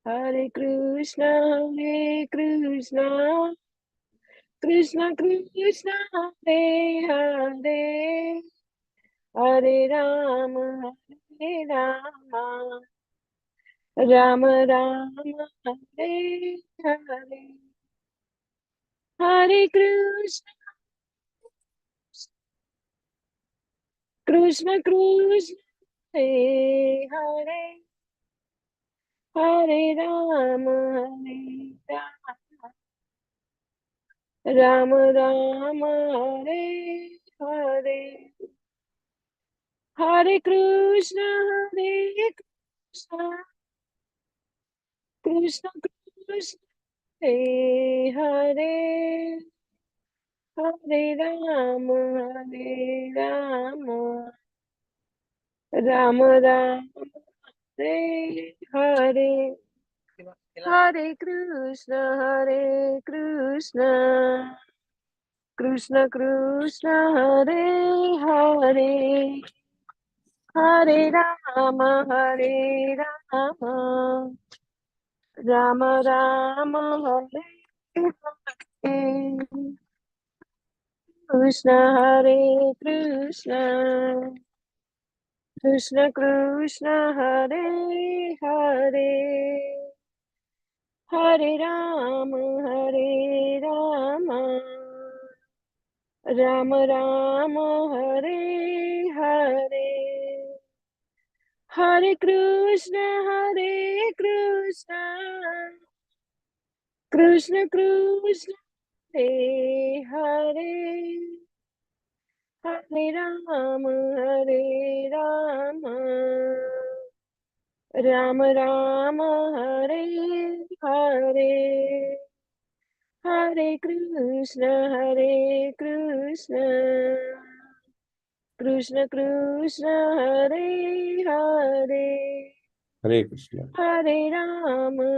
Hare Krishna, Krishna Krishna, Hare Hare, Hare Rama, Hare Rama, Rama Rama, Hare Hare, Hare Krishna, Krishna Krishna, Hare Hare, Hare Rama, Hare Rama, Rama Rama, Hare Hare. Hare Krishna, Krishna Krishna, Hare Hare, Hare Rama, Rama Rama, Hare Hare. Hare Krishna, Krishna Krishna, Hare Hare, Hare Rama, Rama Rama, Hare Hare. Krishna Hare Krishna, Krishna Krishna Hare Hare, Hare Rama, Rama Rama, Hare Hare. Hare Krishna, Krishna Krishna, Hare Hare, Hare Rama, Rama Rama, Hare Hare. Hare Krishna, Krishna Krishna, Hare Hare, हरे Krishna. Hare Rama,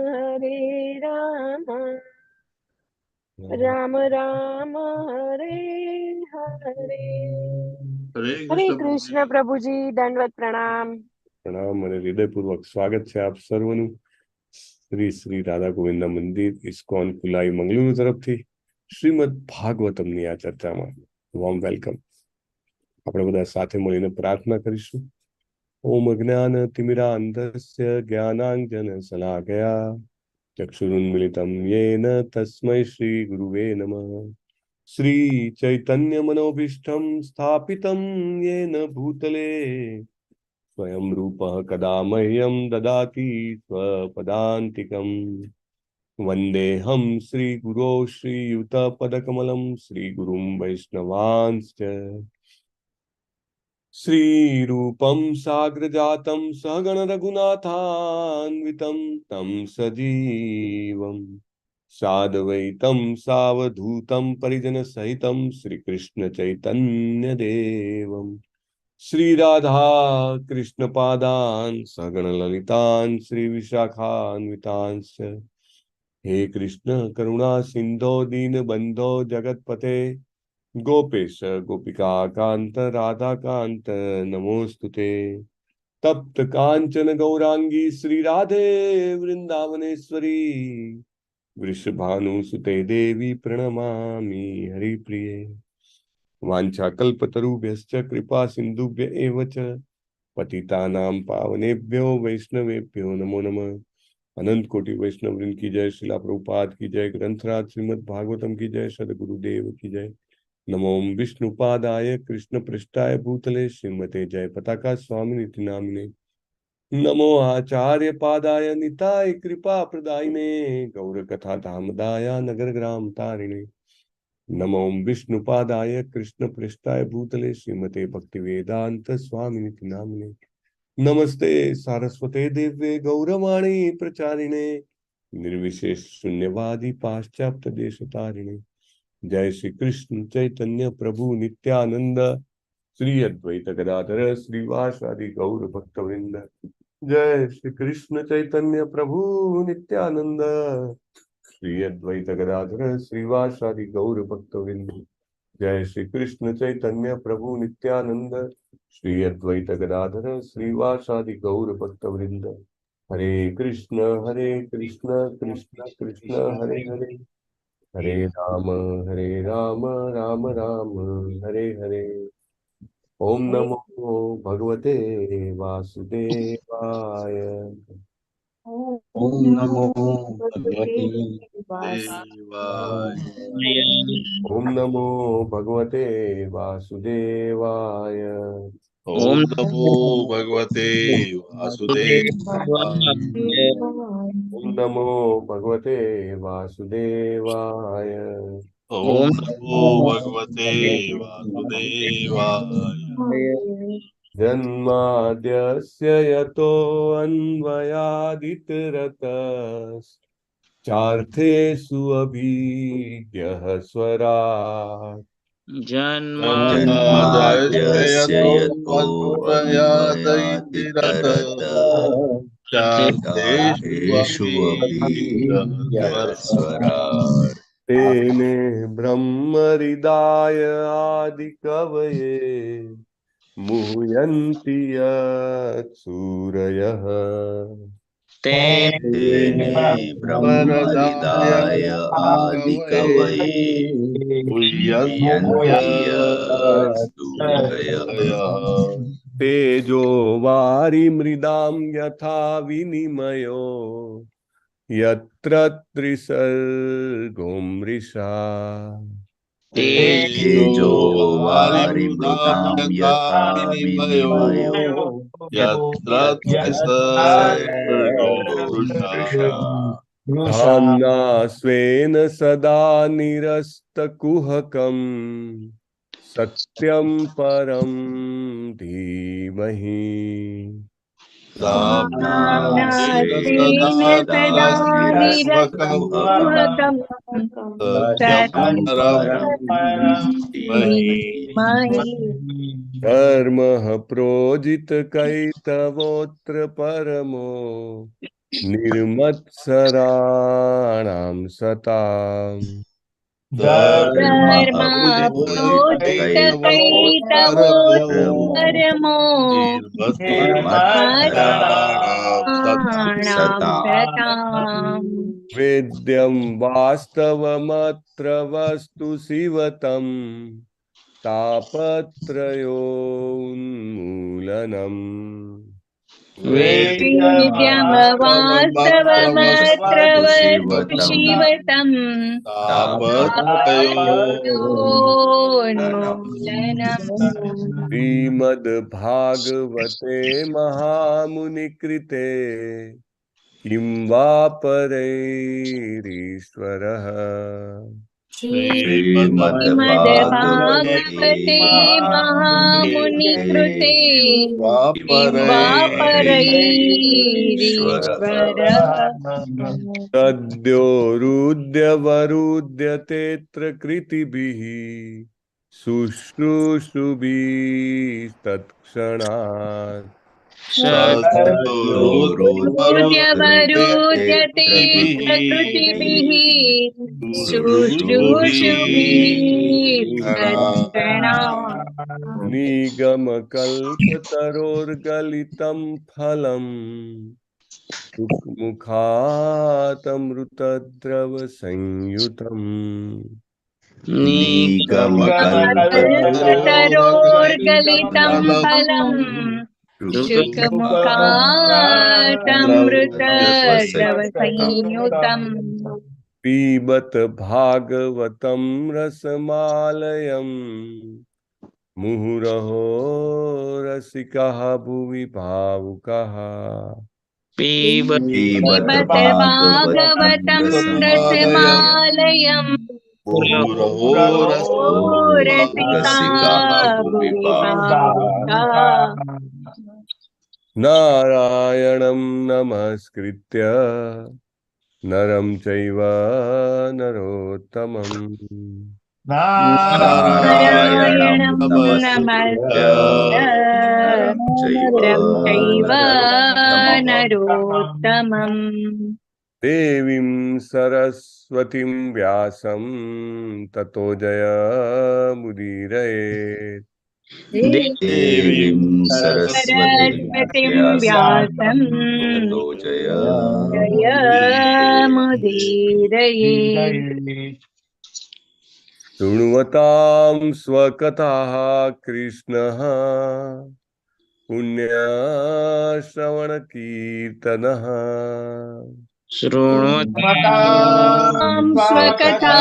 Rama Rama, Hare Hare. Hare Hare Krishna प्रभु कृष्ण जी। प्रभु जी, दंडवत प्रणाम। प्रणाम અને હૃદયપૂર્વક સ્વાગત છે આપ સર્વનું શ્રી શ્રી રાધા ગોવિંદ મંદિર ISKCON કુલાઈ મંગલુરુ તરફથી શ્રીમદ ભાગવતમની આ ચર્ચામાં વોર્મ વેલકમ। આપણે બધા સાથે મળીને પ્રાર્થના કરીશું। ઓમ અજ્ઞાન તિમિરાંધસ્ય જ્ઞાનાંજન શલાકયા ચક્ષુરુન્મિલિतं येन तस्मै श्री गुरुवे नमः। श्री चैतन्य मनोभीष्टं स्थापितं येन भूतले स्वयं रूपः कदा मह्यं ददाति स्वपदान्तिकम्। वन्देऽहं श्रीगुरो श्रीयुतपदकमलं श्रीगुरुं वैष्णवांश्च श्रीरूपं साग्रजातं सहगण रघुनाथान्वितं तं सजीवं साद्वैतं सावधूतं परिजनसहितं श्रीकृष्ण चैतन्यदेवम् श्री राधा कृष्ण पादान सगण ललितान श्री विशाखान्वितांश्च हे कृष्ण करुणा सिंधो दीन बंधो जगतपते गोपेश गोपिका कांत राधा कांत नमोस्तुते। तप्त कांचन गौरांगी श्री राधे वृंदावनेश्वरी वृषभानुसुते देवी प्रणमामि हरिप्रिये। वाञ्छाकल्पतरुभ्यश्च कृपा सिन्धुभ्य एव च पतितानां पावनेभ्यो वैष्णवेभ्यो नमो नमः। अनंत कोटि वैष्णव वृंद की जय। शिला प्रभुपाद की जय। ग्रंथराज श्रीमद् भागवतम की जय। सदगुरुदेव की जय। नमो विष्णुपादाय कृष्ण पृष्ठाय भूतले श्रीमते जय पताका स्वामिनिति नामिने। नमो आचार्य पादाय निताय कृपा प्रदायिने गौर कथा धामदाय नगर ग्राम तारिणे। नमो विष्णुपादाय कृष्ण पृष्ठाय भूतले श्रीमते भक्ति वेदांत स्वामिनिति नामिने। नमस्ते सारस्वते देव्ये गौरवाणी प्रचारिणे निर्विशेष शून्यवादी पाश्चात्य देश तारिणे। जय श्री कृष्ण चैतन्य प्रभु नित्यानंद श्री अद्वैत गदाधर श्रीवासादि गौर भक्तवृंद। जय श्री कृष्ण चैतन्य प्रभु नित्यानंद श्री अद्वैत गदाधर श्रीवासादि गौर भक्तवृंद। जय श्री कृष्ण चैतन्य प्रभु नित्यानंद श्री अद्वैत गदाधर श्रीवासादि गौर भक्तवृंद। हरे कृष्ण कृष्ण कृष्ण हरे हरे, हरे राम राम राम हरे हरे। ओम हरे नमो भगवते वासुदेवाय। ओम नमो भगवते भगवते वासुदेवाय। वासुदेवाय। ओम नमो भगवते वासुदेवाय। ओम ओम नमो नमो भगवते वासुदेवाय। ओम नमो भगवते वासुदेवाय। ओम नमो भगवते वासुदेवाय। जन्माद्यस्य यतोऽन्वयादितरतश्चार्थेषु अभिज्ञः स्वराट्। जन्माद्यस्य जन्माद्यस्य यतोऽन्वयादितिरतः यतोऽन्वयादितरतः चार्थेषु चार्थेषु अभिज्ञः स्वराट्। अभिज्ञस्वराट्। तेने ब्रह्महृदाय आदिकवये मुह्यन्ति यत् सूरयः। तेने वरदाय ब्रह्महृदाय कवये आदिकवये मुह्यन्ति यत्सूरयः। सूरयः। तेजो वारिमृदां यथा विनिमयो यत्र त्रिसर्गो मृषा। तेजो तेजो वारिमृतां वारिमृतां यथा यथा विनिमयो विनिमयो यत्र यत्र त्रिसर्गो त्रिसर्गो मृषा। मृषा। धाम्ना स्वेन सदा निरस्तकुहकम् सत्यं परं धीमहि। धाम्ना स्वेन स्वेन सदा नास्तेन सदा सदा निरस्तकुहकम् निरस्तकुहकम् निरस्तकुहकम् सत्यं सत्यं सत्यं परं परं धीमहि। धीमहि। धीमहि। कर्मः प्रोजितकैतवोऽत्र परमो निर्मत्सराणां सताम्। धर्मः धर्मः कर्मा प्रोदितकैतवोत्तरमो प्रोदितकैतवोऽत्र प्रोदितकैतवोत्तरमो परमो निर्मत्सराणां सताम्। निर्मत्सराणां सताम्। वेद्यं वास्तवमत्र वस्तु शिवतम् तापत्रयोन्मूलनम्। वेद्यमवास्तवमत्र वेद्यमवास्तवमत्र वस्तु वस्तु शिवतम् शिवतम् शिवतम् तापत्रयोन्मूलनम्। तापत्रयोन्मूलनम्। श्रीमद्भागवते महामुनिकृते किं वा परैरीश्वरः। श्रीमद्भागवते श्रीमद्भागवते महामुनिकृते महामुनिकृते किं किं वा ईश्वरः। परैरीश्वरः। तद्योरुद्यवरुध्यतेऽत्र कृतिभिः शुश्रूषुभिस्तत्क्षणात्। सद्गुरुर्वरुद्यते सद्गुरुर्वरुध्यते कृतिभिः प्रकृतिभिः शुश्रूषुभिः शुश्रूषुभिस्तत्क्षणात्। तत्क्षणात्। निगमकल्पतरोर्गलितं फलम् मुखातमृतद्रवसंयुतम्। कल्पतरोर्गलितं निगमकल्पतरोर्गलितफलम् फलम् शुकमुखातमृतद्रवसंयुतम्। शुकमुखातमृतद्रवसंयुतम्। पिबत भागवतं रसमालयम् मुहुरहो रसिकः भुवि भावुकः। पिबत पिबत भागवतं भागवतं रसमालयम् रसमालयम् मुहुरहो ओ रसिका रसिकाः भुवि भुवि भावुकाः। भावुका। नारायणं नमस्कृत्य नरं चैव नरोत्तमम्। नारायणं नारायणं नारायणं नमस्कृत्य नमस्कृत्य नरं चैव नमस्कृतं चैव नरोत्तमम्। नरोत्तमम्। देवीं सरस्वतीं व्यासं ततो जयमुदीरये। देवीं सरस्वतीं सरस्वतीं व्यासं व्यासं ततो जयमुदीरये। शृण्वतां स्वकथाः कृष्णः पुण्यश्रवणकीर्तनः मां स्वकथा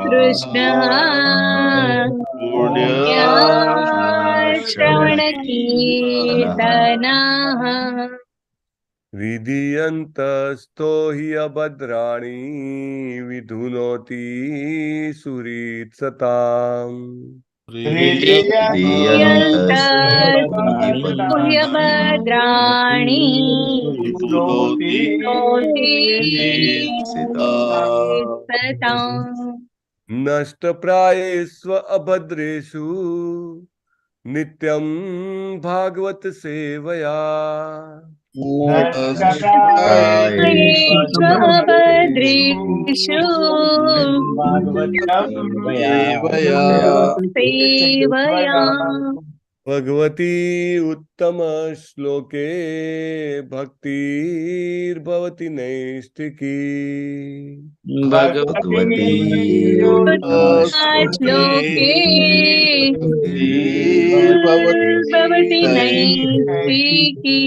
कृष्णः पुण्य श्रवणकीर्तनः विधीयन्तस्तो हि अभद्राणि विधुनोति सुरीत्सताम् यन्तस्तुह्यभद्राणि नोति सताम्। नष्टप्रायेष्व अभद्रेषु नित्यं भागवत सेवया स्वभद्रेषु सेवया भगवती उत्तम श्लोके भक्तिर्भवति नैष्टिकी भगवती श्लोके भवति नैष्टिकी।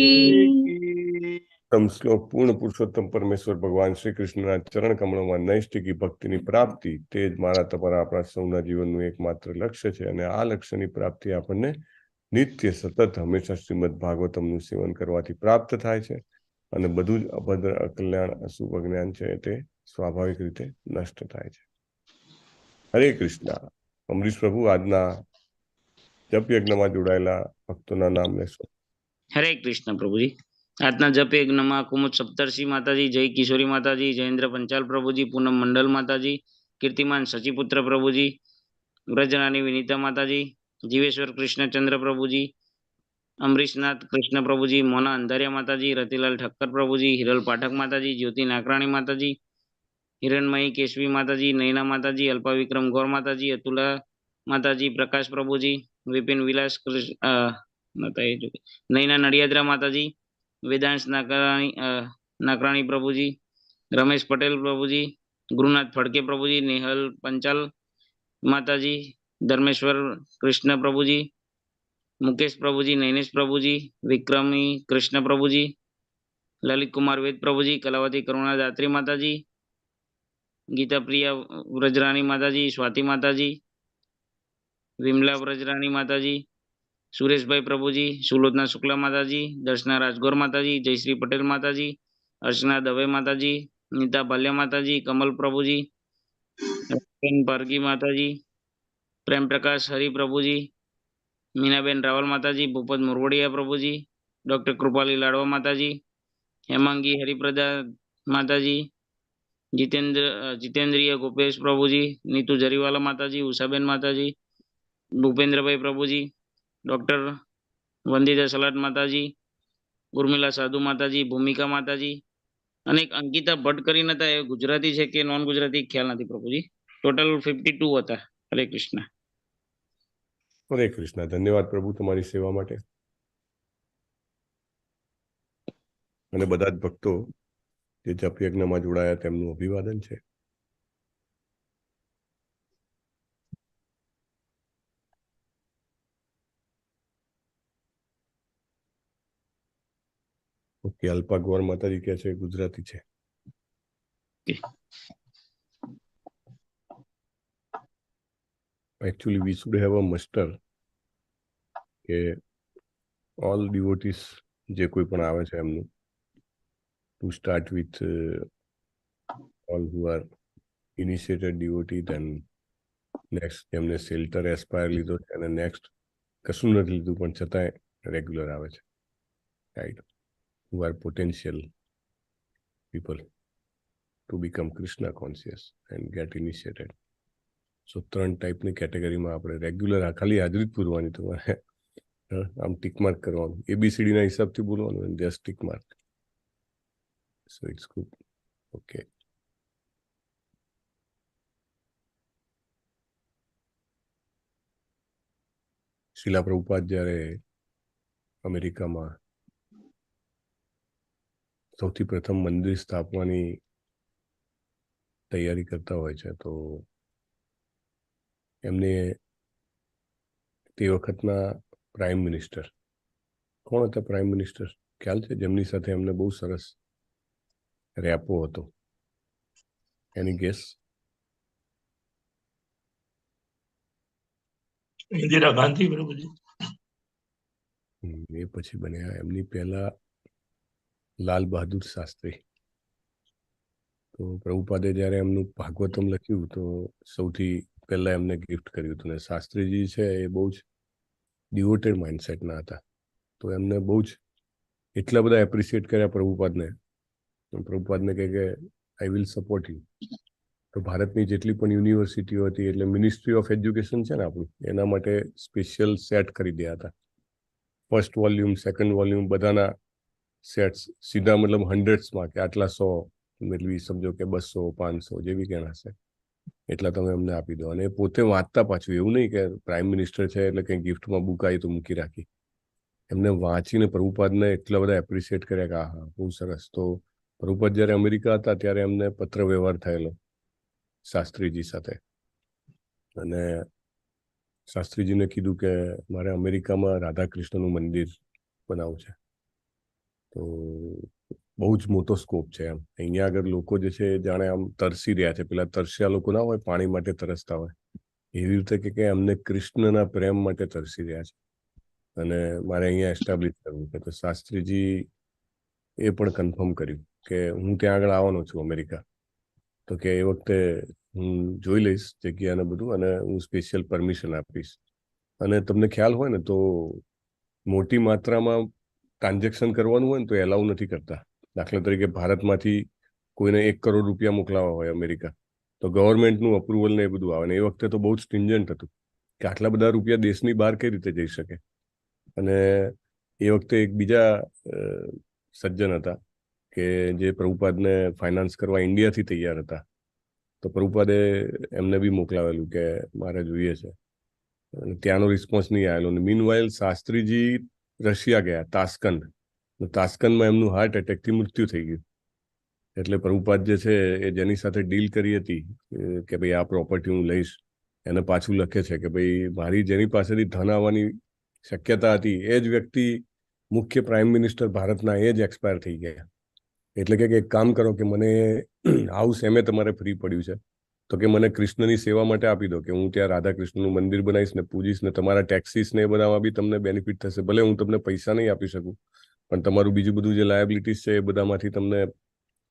उत्तम श्लोक પૂર્ણ પુરુષોત્તમ પરમેશ્વર ભગવાન શ્રી કૃષ્ણના ચરણ કમળમાં નૈષ્ટિકી ભક્તિની પ્રાપ્તિ તે જ મારા તમારા આપણા સૌના જીવનનું એકમાત્ર લક્ષ્ય છે અને આ લક્ષ્યની પ્રાપ્તિ આપણને નિત્ય સતત હંમેશા શ્રીમદ ભાગવતમનું સેવન કરવાથી પ્રાપ્ત થાય છે અને બધું જ અભદ્ર અકલ્યાણ અશુભ જ્ઞાન છે તે સ્વાભાવિક રીતે નષ્ટ થાય છે. હરે કૃષ્ણ. અમરીશ પ્રભુ આજના જપ યજ્ઞમાં જોડાયેલા ભક્તોના નામ લેશો. હરે કૃષ્ણ પ્રભુજી. આજના જપ યજ્ઞમાં કુમુદ સપ્તર્ષિ માતાજી, જય કિશોરી માતાજી, જયેન્દ્ર પંચાલ પ્રભુજી, પૂનમ મંડલ માતાજી, કીર્તિમાન શચીપુત્ર પ્રભુજી, વ્રજરાની વિનીતા માતાજી, જીવેશ્વર કૃષ્ણચંદ્ર પ્રભુજી, અમરીશનાથ કૃષ્ણ પ્રભુજી, મોના અંધારિયા માતાજી, રતિલાલ ઠક્કર પ્રભુજી, હિરલ પાઠક માતાજી, જ્યોતિ નાકરાણી માતાજી, હિરણમયી કેશવી માતાજી, નયના માતાજી, અલ્પા વિક્રમ ગૌર માતાજી, અતુલા માતાજી, પ્રકાશ પ્રભુજી, વિપિન વિલાસ નયના નડિયાદરા માતાજી, વેદાંશ નાકરાણી પ્રભુજી, રમેશ પટેલ પ્રભુજી, ગુરુનાથ ફડકે પ્રભુજી, નેહલ પંચાલ માતાજી, ધર્મેશ્વર કૃષ્ણ પ્રભુજી, મુકેશ પ્રભુજી, નૈનેશ પ્રભુજી, વિક્રમી કૃષ્ણ પ્રભુજી, લલિત કુમાર વેદ પ્રભુજી, કલાવતી કરુણા દાત્રી માતાજી, ગીતા પ્રિયા વ્રજરાની માતાજી, સ્વાતિ માતાજી, વિમલા વ્રજરાની માતાજી, સુરેશભાઈ પ્રભુજી, સુલોચના શુક્લા માતાજી, દર્શના રાજગોર માતાજી, જયશ્રી પટેલ માતાજી, અર્ચના દવે માતાજી, નીતા ભાલ્યા માતાજી, કમલ પ્રભુજી, પારગી માતાજી, પ્રેમ પ્રકાશ હરિ પ્રભુજી, મીનાબેન રાવલ માતાજી, ભૂપત મોરવડિયા પ્રભુજી, ડોક્ટર કૃપાલી લાડવા માતાજી, હેમાંગી હરિપ્રદા માતાજી, જીતેન્દ્રિય ગોપેશ પ્રભુજી, નીતુ જરીવાલા માતાજી, ઉષાબેન માતાજી, ભૂપેન્દ્રભાઈ પ્રભુજી, ડોક્ટર વંદિતા સલાટ માતાજી, ઉર્મિલા સાધુ માતાજી, ભૂમિકા માતાજી અને એક અંકિતા ભટ્ટ કરીને હતા, એ ગુજરાતી છે કે નોન ગુજરાતી ખ્યાલ નથી પ્રભુજી. ટોટલ 52 હતા. હરે કૃષ્ણ. હરે કૃષ્ણ. ધન્યવાદ પ્રભુ તમારી સેવા માટે. અને બધા જ ભક્તો જે જપ યજ્ઞમાં જોડાયા તેમનું અભિવાદન છે. ઓકે, અલ્પા ગોર માતાજી કે છે ગુજરાતી છે. Actually, we should have a muster કે all devotees જે કોઈ પણ આવે છે એમનું to start with all who are initiated devotee, then next એમને shelter aspire લીધો છે અને next કશું નથી લીધું પણ છતાંય રેગ્યુલર આવે છે, right? Who are potential people to become Krishna conscious and get initiated. So 3 ટાઈપની કેટેગરીમાં આપણે રેગ્યુલર ખાલી હાજરી જ પૂરવાની, તમારે આમ ટીક માર્ક કરવાનું, ABCD ના હિસાબથી બોલવાનું and just tick mark. So it's good. Okay. શિલા પ્રભુપાદ જ્યારે અમેરિકામાં સૌથી પ્રથમ મંદિર સ્થાપવાની તૈયારી કરતા હોય છે, તો એમને તે વખતના પ્રાઇમ મિનિસ્ટર કોણ હતા? પ્રાઇમ મિનિસ્ટર ખ્યાલ છે? જેમની સાથે એમને બહુ સરસ રેપો હતો. એની ગેસ? ઇન્દિરા ગાંધી પ્રભુજી. એ પછી બન્યા. એમની પહેલા લાલ બહાદુર શાસ્ત્રી. તો પ્રભુપાદે જ્યારે એમનું ભાગવતમ લખ્યું તો સૌથી પહેલા એમને ગિફ્ટ કર્યું હતું. ને શાસ્ત્રીજી છે એ બહુ જ ડિવોટેડ માઇન્ડસેટના હતા. તો એમને બહુ જ એટલા બધા એપ્રિશિએટ કર્યા પ્રભુપાદને. પ્રભુપાદને કહે કે આઈ વિલ સપોર્ટ યુ. તો ભારતની જેટલી પણ યુનિવર્સિટીઓ હતી, એટલે મિનિસ્ટ્રી ઓફ એજ્યુકેશન છે ને આપણું, એના માટે સ્પેશિયલ સેટ કરી દયા હતા. ફર્સ્ટ વોલ્યુમ, સેકન્ડ વોલ્યુમ બધાના સેટ્સ સીધા મતલબ હંડ્રેડ્સમાં, કે આટલા 100 એટલે સમજો કે 200 500 જેવી કેણા છે એટલા તમે અમને આપી દો. અને પોતે વાંચતા પાછું, એવું નહીં કે પ્રાઇમ મિનિસ્ટર છે એટલે કંઈ ગિફ્ટમાં બુક આવી તો મૂકી રાખી. એમને વાંચીને પ્રભુપાદને એટલા બધા એપ્રિશિએટ કર્યા કે હા બહુ સરસ. તો પ્રભુપાદ જ્યારે અમેરિકા હતા ત્યારે એમને પત્ર વ્યવહાર થયેલો શાસ્ત્રીજી સાથે, અને શાસ્ત્રીજીને કીધું કે મારે અમેરિકામાં રાધા કૃષ્ણનું મંદિર બનાવવું છે. તો બહુ જ મોટો સ્કોપ છે એમ. અહીંયા આગળ લોકો જે છે જાણે આમ તરસી રહ્યા છે. પેલા તરસ્યા લોકો ના હોય, પાણી માટે તરસતા હોય, એવી રીતે કે અમને કૃષ્ણના પ્રેમ માટે તરસી રહ્યા છે અને મારે અહીંયા એસ્ટાબ્લિશ કરવું છે. તો શાસ્ત્રીજી એ પણ કન્ફર્મ કર્યું કે હું ત્યાં આગળ આવવાનો છું અમેરિકા. તો કે એ વખતે હું જોઈ લઈશ જગ્યાને બધું, અને હું સ્પેશિયલ પરમિશન આપીશ. અને તમને ખ્યાલ હોય ને તો મોટી માત્રામાં ટ્રાન્ઝેક્શન કરવાનું હોય ને તો એલાઉ નથી કરતા. દાખલા તરીકે ભારતમાંથી કોઈને 1 કરોડ રૂપિયા મોકલાવા હોય અમેરિકા, તો ગવર્મેન્ટનું અપ્રુવલ ને એ બધું આવે. ને એ વખતે તો બહુ જ સ્ટ્રિન્જન્ટ હતું કે આટલા બધા રૂપિયા દેશની બહાર કઈ રીતે જઈ શકે. અને એ વખતે એક બીજા સજ્જન હતા કે જે પ્રભુપાદને ફાઇનાન્સ કરવા ઇન્ડિયાથી તૈયાર હતા. તો પ્રભુપાદે એમને બી મોકલાવેલું કે મારે જોઈએ છે. ત્યાંનો રિસ્પોન્સ નહીં આવેલો. મીનવાઇલ શાસ્ત્રીજી રશિયા ગયા, તાસ્કંદ. તાસ્કંદમાં એમનું હાર્ટ એટેકથી મૃત્યુ થઈ ગયું. એટલે પ્રભુપાદ જે છે એ જેની સાથે ડીલ કરી હતી કે ભાઈ આ પ્રોપર્ટી હું લઈશ, એને પાછું લખે છે કે ભાઈ મારી જેની પાસેથી ધન આવવાની શક્યતા હતી એ જ વ્યક્તિ મુખ્ય પ્રાઇમ મિનિસ્ટર ભારતના, એ જ એક્સપાયર થઈ ગયા. એટલે કે એક કામ કરો કે મને હાઉસ એમે તમારે ફ્રી પડ્યું છે, તો કે મને કૃષ્ણની સેવા માટે આપી દો, કે હું ત્યાં રાધા કૃષ્ણનું મંદિર બનાવીશ ને પૂજીશ, ને તમારા ટેક્સીસ ને એ બધામાં બી તમને બેનિફિટ થશે. ભલે હું તમને પૈસા નહીં આપી શકું, પણ તમારું બીજું બધું જે લાયબિલિટીઝ છે એ બધામાંથી તમને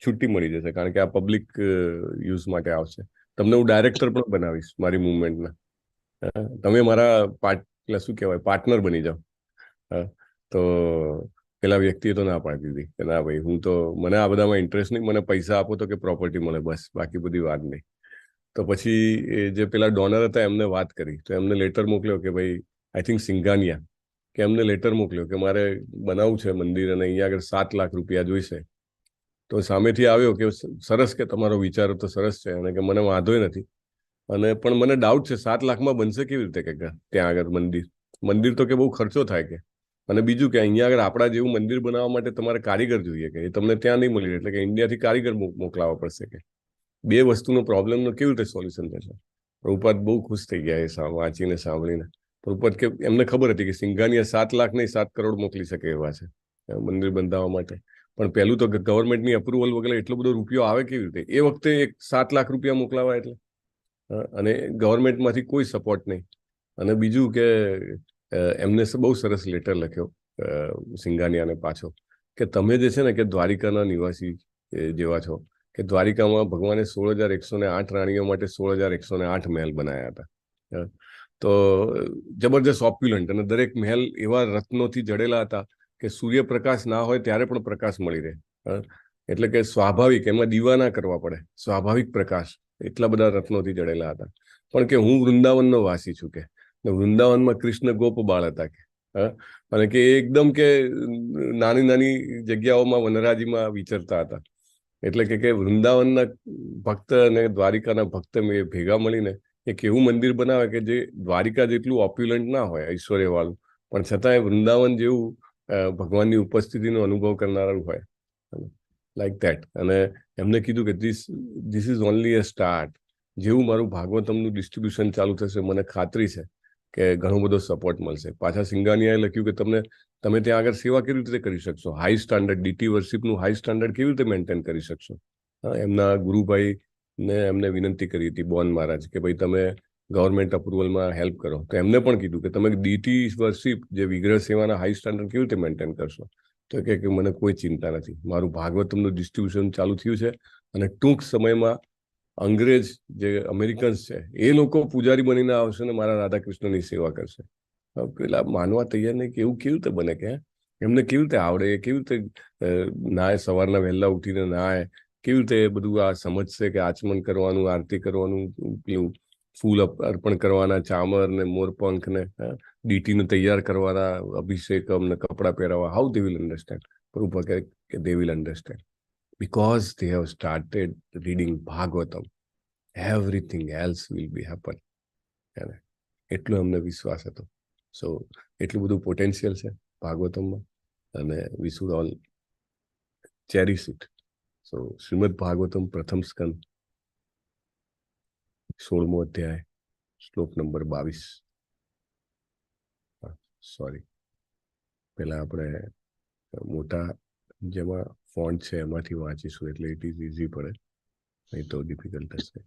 છુટ્ટી મળી જશે, કારણ કે આ પબ્લિક યુઝ માટે આવશે. તમને હું ડાયરેક્ટર પણ બનાવીશ મારી મુવમેન્ટના. તમે મારા શું કહેવાય પાર્ટનર બની જાઓ. તો પેલા વ્યક્તિએ તો ના પાડી દીધી કે ના ભાઈ, હું તો મને આ બધામાં ઇન્ટરેસ્ટ નહીં, મને પૈસા આપો તો કે પ્રોપર્ટી મળે, બસ, બાકી બધી વાત નહીં. તો પછી જે પેલા ડોનર હતા એમને વાત કરી, તો એમને લેટર મોકલ્યો કે ભાઈ આઈ થિંક સિંઘાનિયા, કે એમને લેટર મોકલ્યો કે મારે બનાવવું છે મંદિર અને અહીંયા આગળ 7 લાખ રૂપિયા જોઈશે. તો સામેથી આવ્યો કે સરસ, કે તમારો વિચાર તો સરસ છે, અને કે મને વાંધોય નથી, અને પણ મને ડાઉટ છે 7 લાખમાં બનશે કેવી રીતે કે ત્યાં આગળ મંદિર તો કે બહુ ખર્ચો થાય કે, અને બીજું કે અહીંયા આગળ આપણા જેવું મંદિર બનાવવા માટે તમારે કારીગર જોઈએ, કે એ તમને ત્યાં નહીં મળી, એટલે કે ઇન્ડિયાથી કારીગર મોકલાવવા પડશે. કે 2 વસ્તુનો પ્રોબ્લેમનો કેવી રીતે સોલ્યુશન થશે? પ્રભુપાદ બહુ ખુશ થઈ ગયા એ વાંચીને, સાંભળીને. પ્રભુપાદ કે એમને ખબર હતી કે સિંઘાનિયા 7 લાખ નહીં 7 કરોડ મોકલી શકે એવા છે મંદિર બંધાવવા માટે. પણ પહેલું તો ગવર્મેન્ટની અપ્રુવલ વગેરે એટલો બધો રૂપિયો આવે કેવી રીતે? એ વખતે 7 લાખ રૂપિયા મોકલાવા એટલે, અને ગવર્મેન્ટમાંથી કોઈ સપોર્ટ નહીં. અને બીજું કે એમને બહુ સરસ લેટર લખ્યો સિંઘાનિયાને પાછો, કે તમે જે છે ને કે દ્વારિકાના નિવાસી જેવા છો, કે દ્વારિકામાં ભગવાને 16,108 રાણીઓ માટે 16,108 મહેલ બનાવ્યા હતા. તો જબરજસ્ત ઓપ્યુલન્ટ, અને દરેક મહેલ એવા રત્નોથી જડેલા હતા કે સૂર્યપ્રકાશ ના હોય ત્યારે પણ પ્રકાશ મળી રહે. એટલે કે સ્વાભાવિક, એમાં દીવા ના કરવા પડે, સ્વાભાવિક પ્રકાશ, એટલા બધા રત્નોથી જડેલા હતા. પણ કે હું વૃંદાવનનો વાસી છું, કે વૃંદાવનમાં કૃષ્ણ ગોપ બાળ હતા, કે અને કે એકદમ કે નાની નાની જગ્યાઓમાં વનરાજીમાં વિચરતા હતા. એટલે કે વૃંદાવનના ભક્ત અને દ્વારિકાના ભક્ત ભેગા મળીને એક એવું મંદિર બનાવે કે જે દ્વારિકા જેટલું ઓપ્યુલન્ટ ના હોય, ઐશ્વર્ય વાળું, પણ છતાંય વૃંદાવન જેવું ભગવાનની ઉપસ્થિતિનો અનુભવ કરનારું હોય, લાઈક ધેટ. અને એમને કીધું કે this is only a start. જેવું મારું ભાગવતમનું ડિસ્ટ્રીબ્યુશન ચાલુ થશે, મને ખાતરી છે કે ઘણો બધો સપોર્ટ મળશે. પાછા સિંઘાનિયાએ લખ્યું કે તમે ત્યાં આગળ સેવા કેવી રીતે કરી શકશો, હાઈ સ્ટાન્ડર્ડ ડીટી વર્શિપનું હાઈ સ્ટાન્ડર્ડ કેવી રીતે મેન્ટેન કરી શકશો. એમના ગુરુભાઈ ને એમને વિનંતી કરી હતી, બોન મહારાજ, કે ભાઈ તમે ગવર્મેન્ટ અપ્રુવલમાં હેલ્પ કરો. તો એમને પણ કીધું કે તમે ડીટી વર્શિપ જે વિગ્રહ સેવાના હાઈ સ્ટાન્ડર્ડ કેવી રીતે મેન્ટેન કરશો. તો કે મને કોઈ ચિંતા નથી, મારું ભાગવતમનું ડિસ્ટ્રીબ્યુશન ચાલુ થયું છે અને ટૂંક સમયમાં અંગ્રેજ જે અમેરિકન્સ છે એ લોકો પૂજારી બનીને આવશે ને મારા રાધાકૃષ્ણની સેવા કરશે. પેલા માનવા તૈયાર નહીં કે એવું કેવી રીતે બને, કે એમને કેવી રીતે આવડે, કેવી રીતે નાય, સવારના વહેલા ઉઠીને નાય, કેવી રીતે બધું આ સમજશે કે આચમન કરવાનું, આરતી કરવાનું, પેલું ફૂલ અર્પણ કરવાના, ચામર ને મોરપંખ ને ડીટીને તૈયાર કરવાના, અભિષેકમ ને કપડા પહેરાવા. How they will understand? Prabhu કહે કે they will understand because they have started reading Bhagavatam. Everything else will be happen. એટલો અમને વિશ્વાસ હતો. સો એટલું બધું પોટેન્શિયલ છે ભાગવતમમાં અને we should all cherish it. સો શ્રીમદ ભાગવતમ પ્રથમ સ્કંદ 16મો અધ્યાય શ્લોક નંબર 22. સોરી, પહેલા આપણે મોટા જેમાં ફોન્ટ છે એમાંથી વાંચીશું એટલે ઇટ ઇઝ ઇઝી પડે, નહીં તો ડિફિકલ્ટ હશે.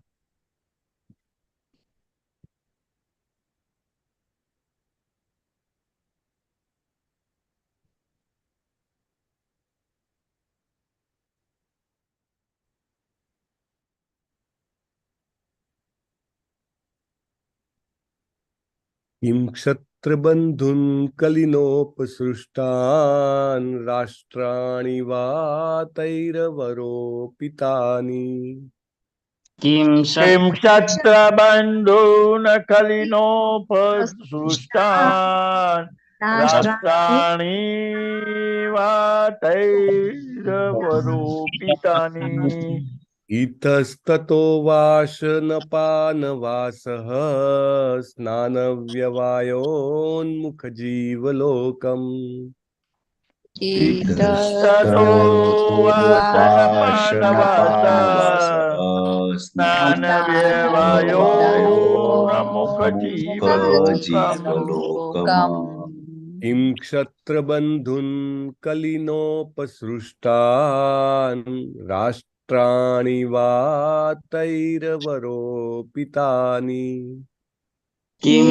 કિમ ક્ષત્રબંધુન કલિનોપસૃષ્ટાન રાષ્ટ્રાણિ વા તૈરવરોપિતાની. કિમ ક્ષત્રબંધૂન કલિનોપસૃષ્ટાન રાષ્ટ્રાણિ વા તૈરવરોપિતાની. ઇતસ્તતો વાસનપાનવાસઃ સ્નાનવ્યવાયોન્મુખ જીવલોકમ. ઇતસ્તતો વાસનપાનવાસઃ સ્નાનવ્યવાયોન્મુખ જીવલોકમ. કિમ ક્ષત્રબંધુન કલિનોપસૃષ્ટાન રાષ્ટ્રાણિ વા તૈરવરોપિતાની. કિમ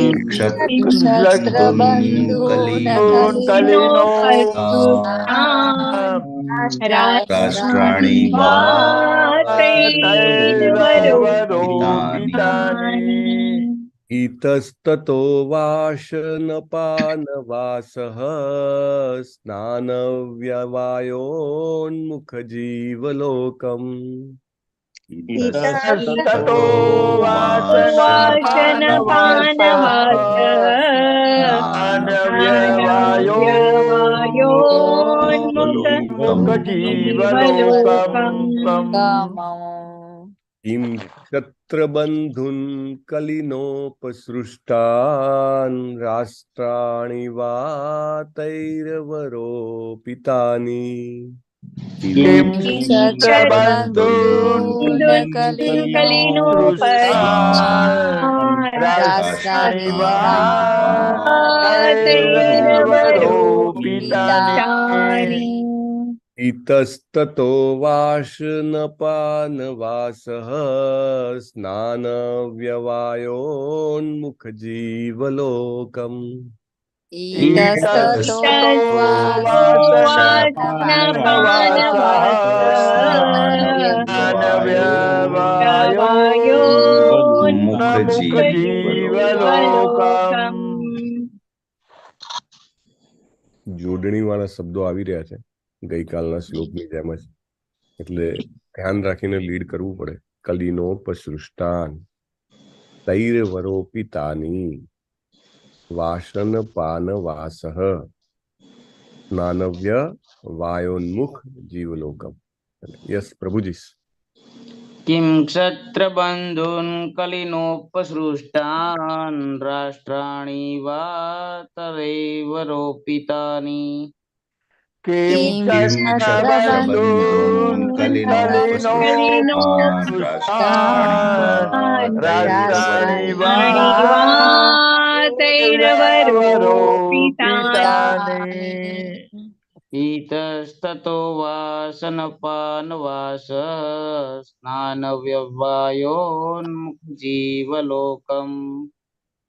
રાષ્ટ્રાણિ તૈરવરોપિતાની. ઇતસ્તતો વાસનપાનવાસઃ સ્નાનવ્યવાયોન્મુખ જીવલોકમ. ઇતસ્તતો વાસનપાનવાસઃ જીવલોકમ. કિમ ક્ષત્રબંધુન કલિનોપસૃષ્ટાન રાષ્ટ્રાણિ વા તૈરવરોપિતાની. કિમ ક્ષત્રબંધૂન કલિનોપસૃષ્ટાન રાષ્ટ્રાણિ વા તૈરવરોપિતાની. ઇતસ્તતો વાસનપાનવાસઃ સ્નાનવ્યવાયોન્મુખ જીવલોકમ. ઇતસ્તતો વાસનપાનવાસઃ જીવલોકમ. જોડણી વાળા શબ્દો આવી રહ્યા છે ગઈકાલના શ્લોકની જેમ જ, એટલે ધ્યાન રાખીને લીડ કરવું પડે. કલિનોપસૃષ્ટાન તૈરવરોપિતાની વાસનપાનવાસઃ સ્નાનવ્ય વાયોન્મુખ જીવલોકમ. યસ પ્રભુજી. किं क्षत्रबन्धून् कलिनोपसृष्टान् राष्ट्राणि वा तदैव रोपितानि किं क्षत्रबन्धून् कलिनोपसृष्टान् राष्ट्राणि वा राष्ट्राणि वा तैरवरोपितानि इतस्ततो वासनपानवास स्नानव्यवायोन्मुखजीवलोकम्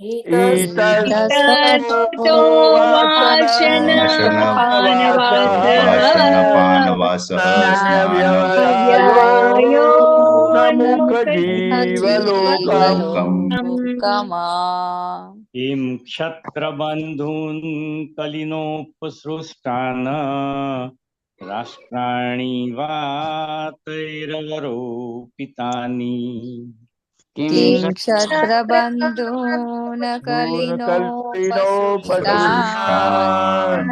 इतस्ततो वासनपानवासः स्नानव्यवायो स्नानव्यवायोन्मुखजीवलोकम् किं क्षत्रबन्धून् कलिनोपसृष्टान् राष्ट्राणि वा तैरवरोपितानि किं क्षत्रबन्धून् कलिनोपसृष्टान्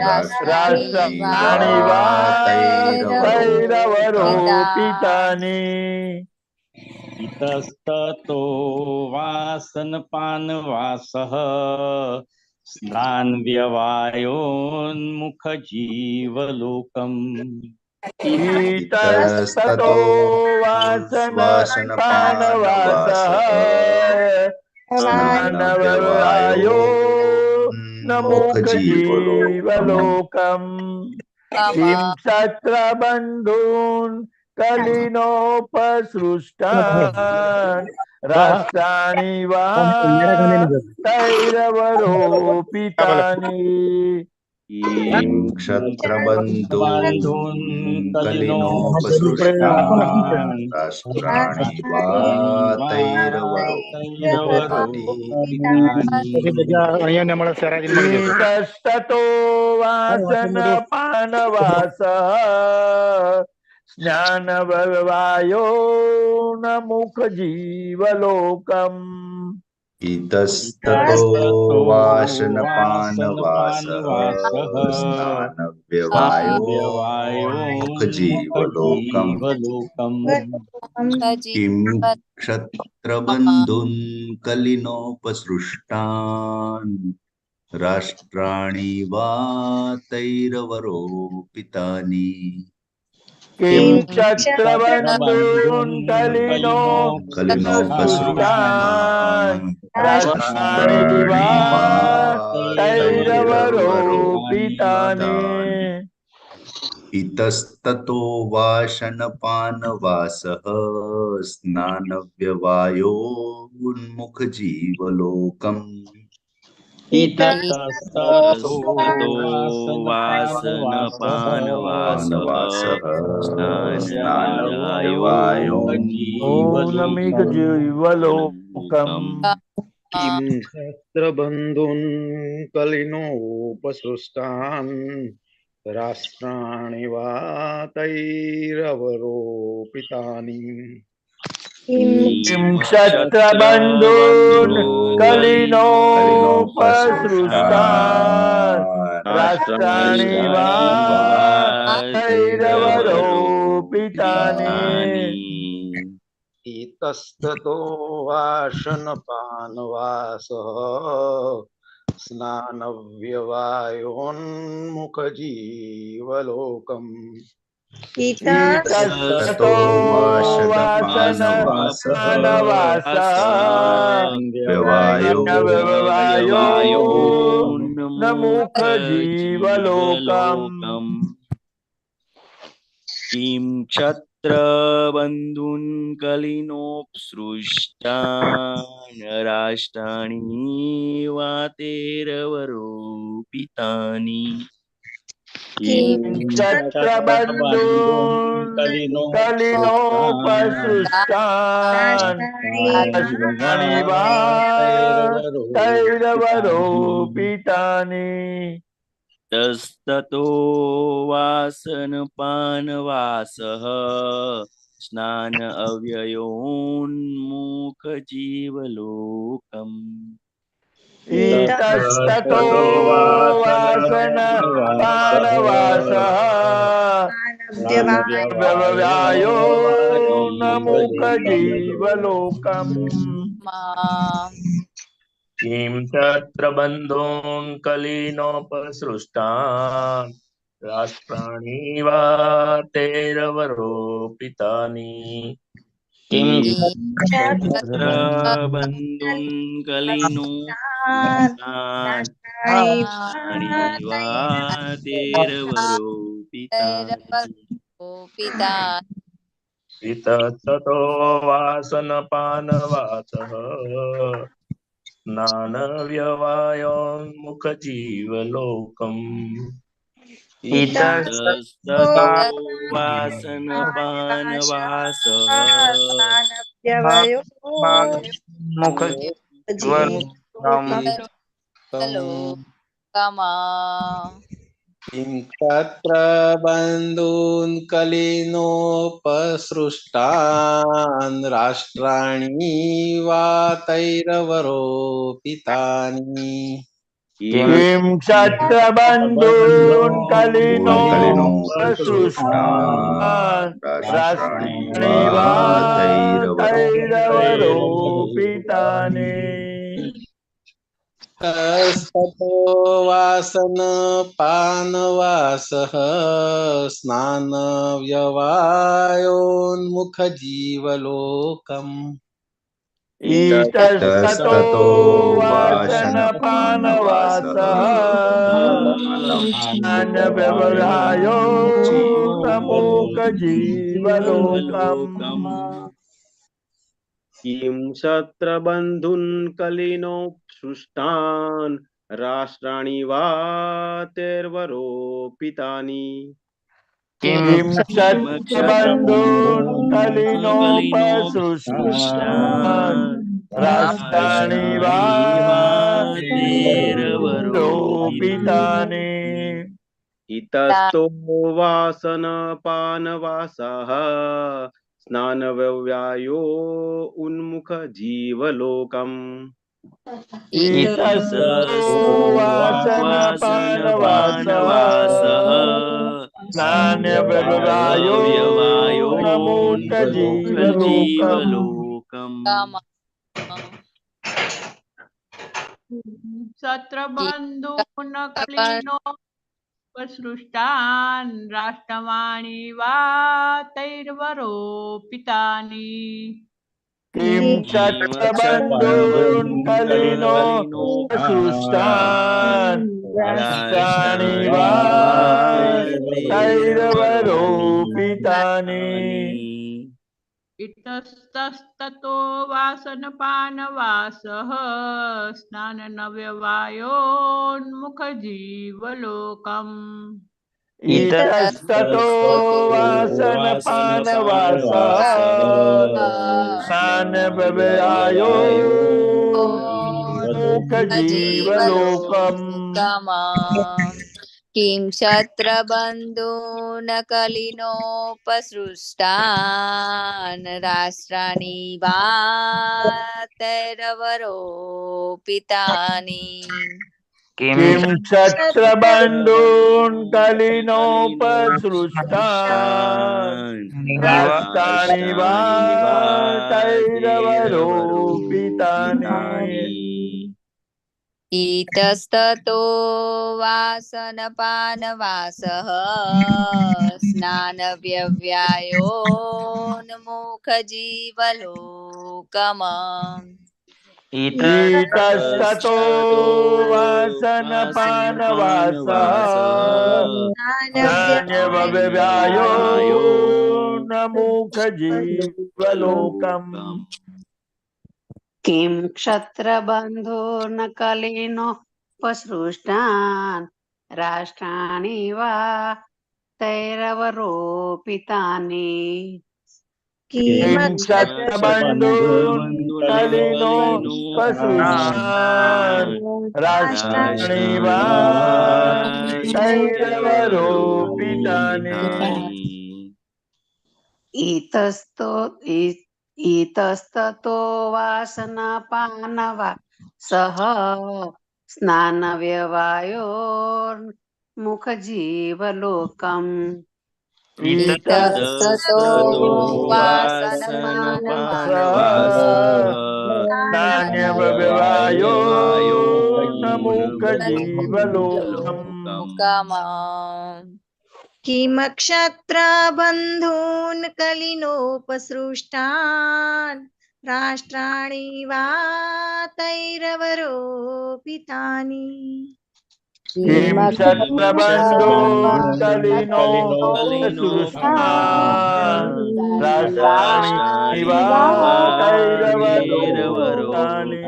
राष्ट्राणि वा तैरवरोपितानि इतस्ततो वासनपानवासः स्नानव्यवायोन्मुखजीवलोकम् इतस्ततो वासनपानवासः स्नानव्यवायो मुखजीवलोकम् किं क्षत्रबन्धून् कलिनोपसृष्टान् राष्ट्राणि वा तैरवरोपितानि किं क्षत्रबन्धून् कलिनोपसृष्टान् राष्ट्राणि वा तैरवरोपितानि इतस्ततो वासनपानवासः स्नानव्यवायो न मुखजीवलोकम् इतस्ततो वासनपानवासः स्नानव्यवायोन्मुखजीवलोकम् किं क्षत्रबन्धून् कलिनोपसृष्टान् राष्ट्राणि वा तैरवरोपितानि किं क्षत्रबन्धून् कलिनोपसृष्टान् राष्ट्राणि वा तैरवरोपितानि इतस्ततो वासनपानवासः स्नानव्यवायोन्मुखजीवलोकम् इतस्ततो वासनपानवासः स्नानव्यवायोन्मुखजीवलोकम् किं क्षत्रबन्धून् कलिनोपसृष्टान् राष्ट्राणि वा तैरवरोपितानि किं क्षत्रबन्धून् कलिनोपसृष्टान् राष्ट्राणि वा तैरवरोपितानि इतस्ततो वासनपानवासः स्नानव्यवायोन्मुखजीवलोकम् इतस्ततो वासनपानवासः मुखजीवलोकम् किं क्षत्रबन्धून् कलिनोपसृष्टान् राष्ट्राणि वा तैरवरोपितानि किं क्षत्रबन्धून् कलिनोपसृष्टान् राष्ट्राणि वा तैरवरोपितानि तस्ततो वासनपानवासः स्नान अव्ययोन्मुखजीवलोकम् इतस्ततो वासनपानवासः व्यवव्यायो न मुखजीवलोकम् किं तत्र बन्धून् कलिनोपसृष्टान् राष्ट्राणि वा तैरवरोपितानि किं तत्र बन्धुन् कलिनो वा तेरवरोपितानि इतस्ततो वासनपानवासः स्नानव्यवायोन्मुखजीवलोकम् इतस्ततो वासनपानवासः किं तत्र बन्धून् कलिनोपसृष्टान् राष्ट्राणि वा तैरवरोपितानि किं क्षत्रबन्धून् कलिनोपसृष्टान् कलिनोपसृष्टान् राष्ट्राणि राष्ट्राणि वा वा तैरवरोपितानि तैरवरोपितानि तस्ततो वासनपानवासः स्नानव्यवायोन्मुखजीवलोकम् इतस्ततो इतस्ततो वासनपानवासः स्नानव्यवहायो नमोकजीवलोकम् किं क्षत्रबन्धून् कलिनोपसृष्टान् राष्ट्राणि वा तैरवरोपितानि किं क्षत्रबन्धून् कलिनोपसृष्टान् राष्ट्राणि वा तैरवरोपितानि इतस्तो वासनपानवासः स्नानव्यवायो उन्मुखजीवलोकम् इतस्ततो वासनपानवासः स्नानव्यवहायो नमोकजीवलोकम् क्षत्रबन्धून् कलिनोपसृष्टान् राष्ट्रवाणि वा तैरवरोपितानि किं क्षत्रबन्धून् कलिनोपसृष्टान् राष्ट्राणि वा तैरवरोपितानि इतस्ततो वासनपानवासः स्नानव्यवायोन्मुखजीवलोकम् इतस्ततो वासनपानवासः स्नानव्यवायो मुखजीवलोकम् किं क्षत्रबन्धून् कलिनोपसृष्टान् राष्ट्राणि वा तैरवरोपितानि किं क्षत्रबन्धून् कलिनोपसृष्टान् राष्ट्राणि वा तैरवरोपितानि इतस्ततो वासनपानवासः स्नानव्यवायोन्मुखजीवलोकम् इतस्ततो वासनपानवासः स्नानव्यवायो नमुखजीवलोकम् किं क्षत्रबन्धून् कलिनोपसृष्टान् राष्ट्राणि वा तैरवरोपितानि किं क्षत्रबन्धून् कलिनोपसृष्टान् राष्ट्राणि वा तैरवरोपितानि इतस्ततो वासनपानवासः स्नानव्यवायोर्मुखजीवलोकम् इतस्ततो वासनपानवासः नान्यव्यवायो मुखजीवलोकम् मुकामाम् किमक्षत्रबन्धून् कलिनोपसृष्टान् राष्ट्राणि वा तैरवरोपितानि किं क्षत्रबन्धून् कलिनो सृष्टान् राष्ट्राणि वा तैरवलोकानि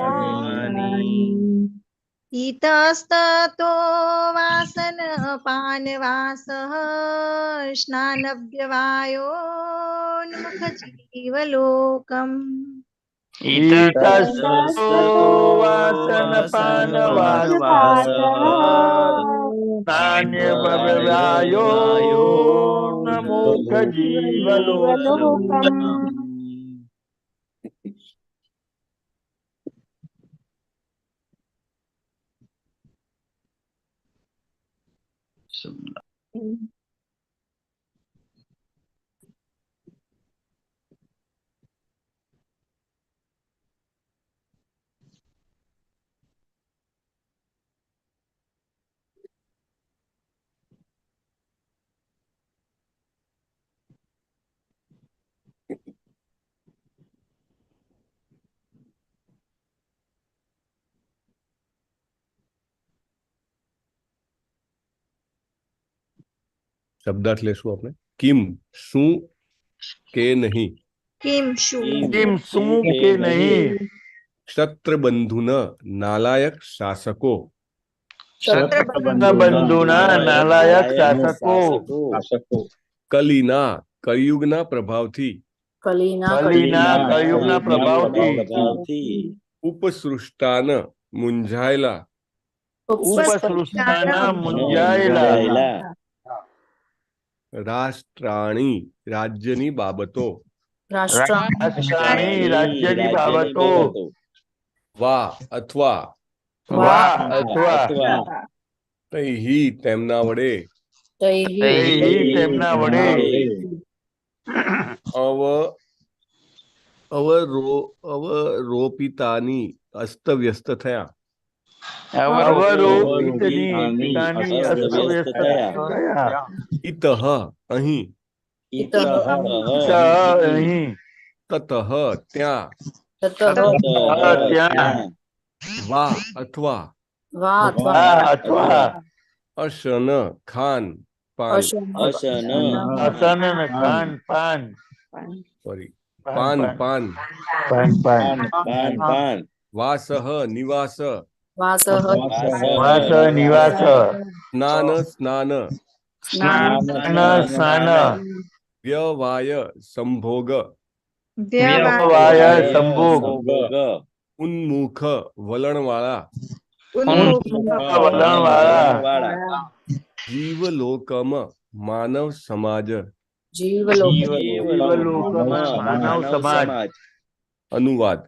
इतस्ततो वासनपानवासः स्नानव्यवायोन्मुखजीवलोकम् इतस्ततो वासनपानवासः नान्यव्यवायो मुखजीवलोकम् શબ્દાર્થ લેશું આપણે. કિમ શું કે નહીં. किं शु किम શું કે નહીં. ક્ષત્રબંધુના નાલાયક શાસકો ક્ષત્રબંધુના નાલાયક શાસકો કલીના કળિયુગના પ્રભાવથી કલીના કળિયુગના પ્રભાવથી ઉપસૃષ્ટાન મૂંઝાયેલા ઉપસૃષ્ટાના મુંજાયેલા રાષ્ટ્રાણી રાજ્યની બાબતો રાષ્ટ્રાણી રાજ્યની બાબતો વા અથવા તૈહિ તેમના વડે તેમના વડે અવરોપિતાની અસ્તવ્યસ્ત થયા. ઇતઃ અહીં તતઃ ત્યાં વા અથવા અશન ખાન પાન સોરી પાન વાસઃ નિવાસ નિવાસ સ્નાન વ્યવાય સંભોગ સંભોગ ઉન્મુખ વલણવાળા જીવલોકમ માનવ સમાજ માનવ સમાજ. અનુવાદ.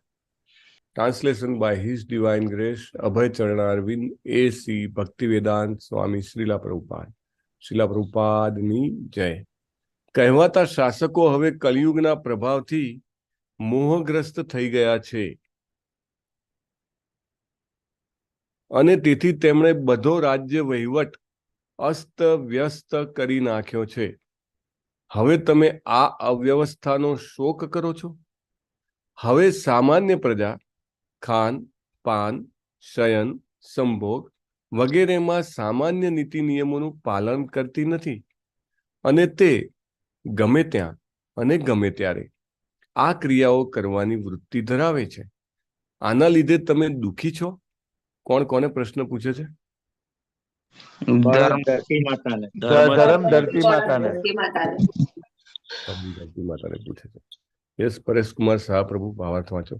Translation by His Divine Grace, Abhay Charanaarvind, A.C. Bhaktivedanta Swami Srila Prabhupada. Srila Prabhupadની જય. કહેવાતા શાસકો હવે કલિયુગના પ્રભાવથી મોહગ્રસ્ત થઈ ગયા છે અને તેથી તેમણે બધો રાજ્ય વહીવટ અસ્ત વ્યસ્ત કરી નાખ્યો છે. હવે તમે આ અવ્યવસ્થાનો શોક કરો છો. હવે સામાન્ય પ્રજા ખાન પાન શયન સંભોગ વગેરેમાં સામાન્ય નીતિ નિયમોનું પાલન કરતી નથી અને તે ગમે ત્યાં અને ગમે ત્યારે આ ક્રિયાઓ કરવાની વૃત્તિ ધરાવે છે. આના લીધે તમે દુઃખી છો? કોણ કોને પ્રશ્ન પૂછે છે? ધરતી માતાને પૂછે છે. યસ, પરેશ કુમાર શાહ પ્રભુ, ભાવાર્થ વાંચો.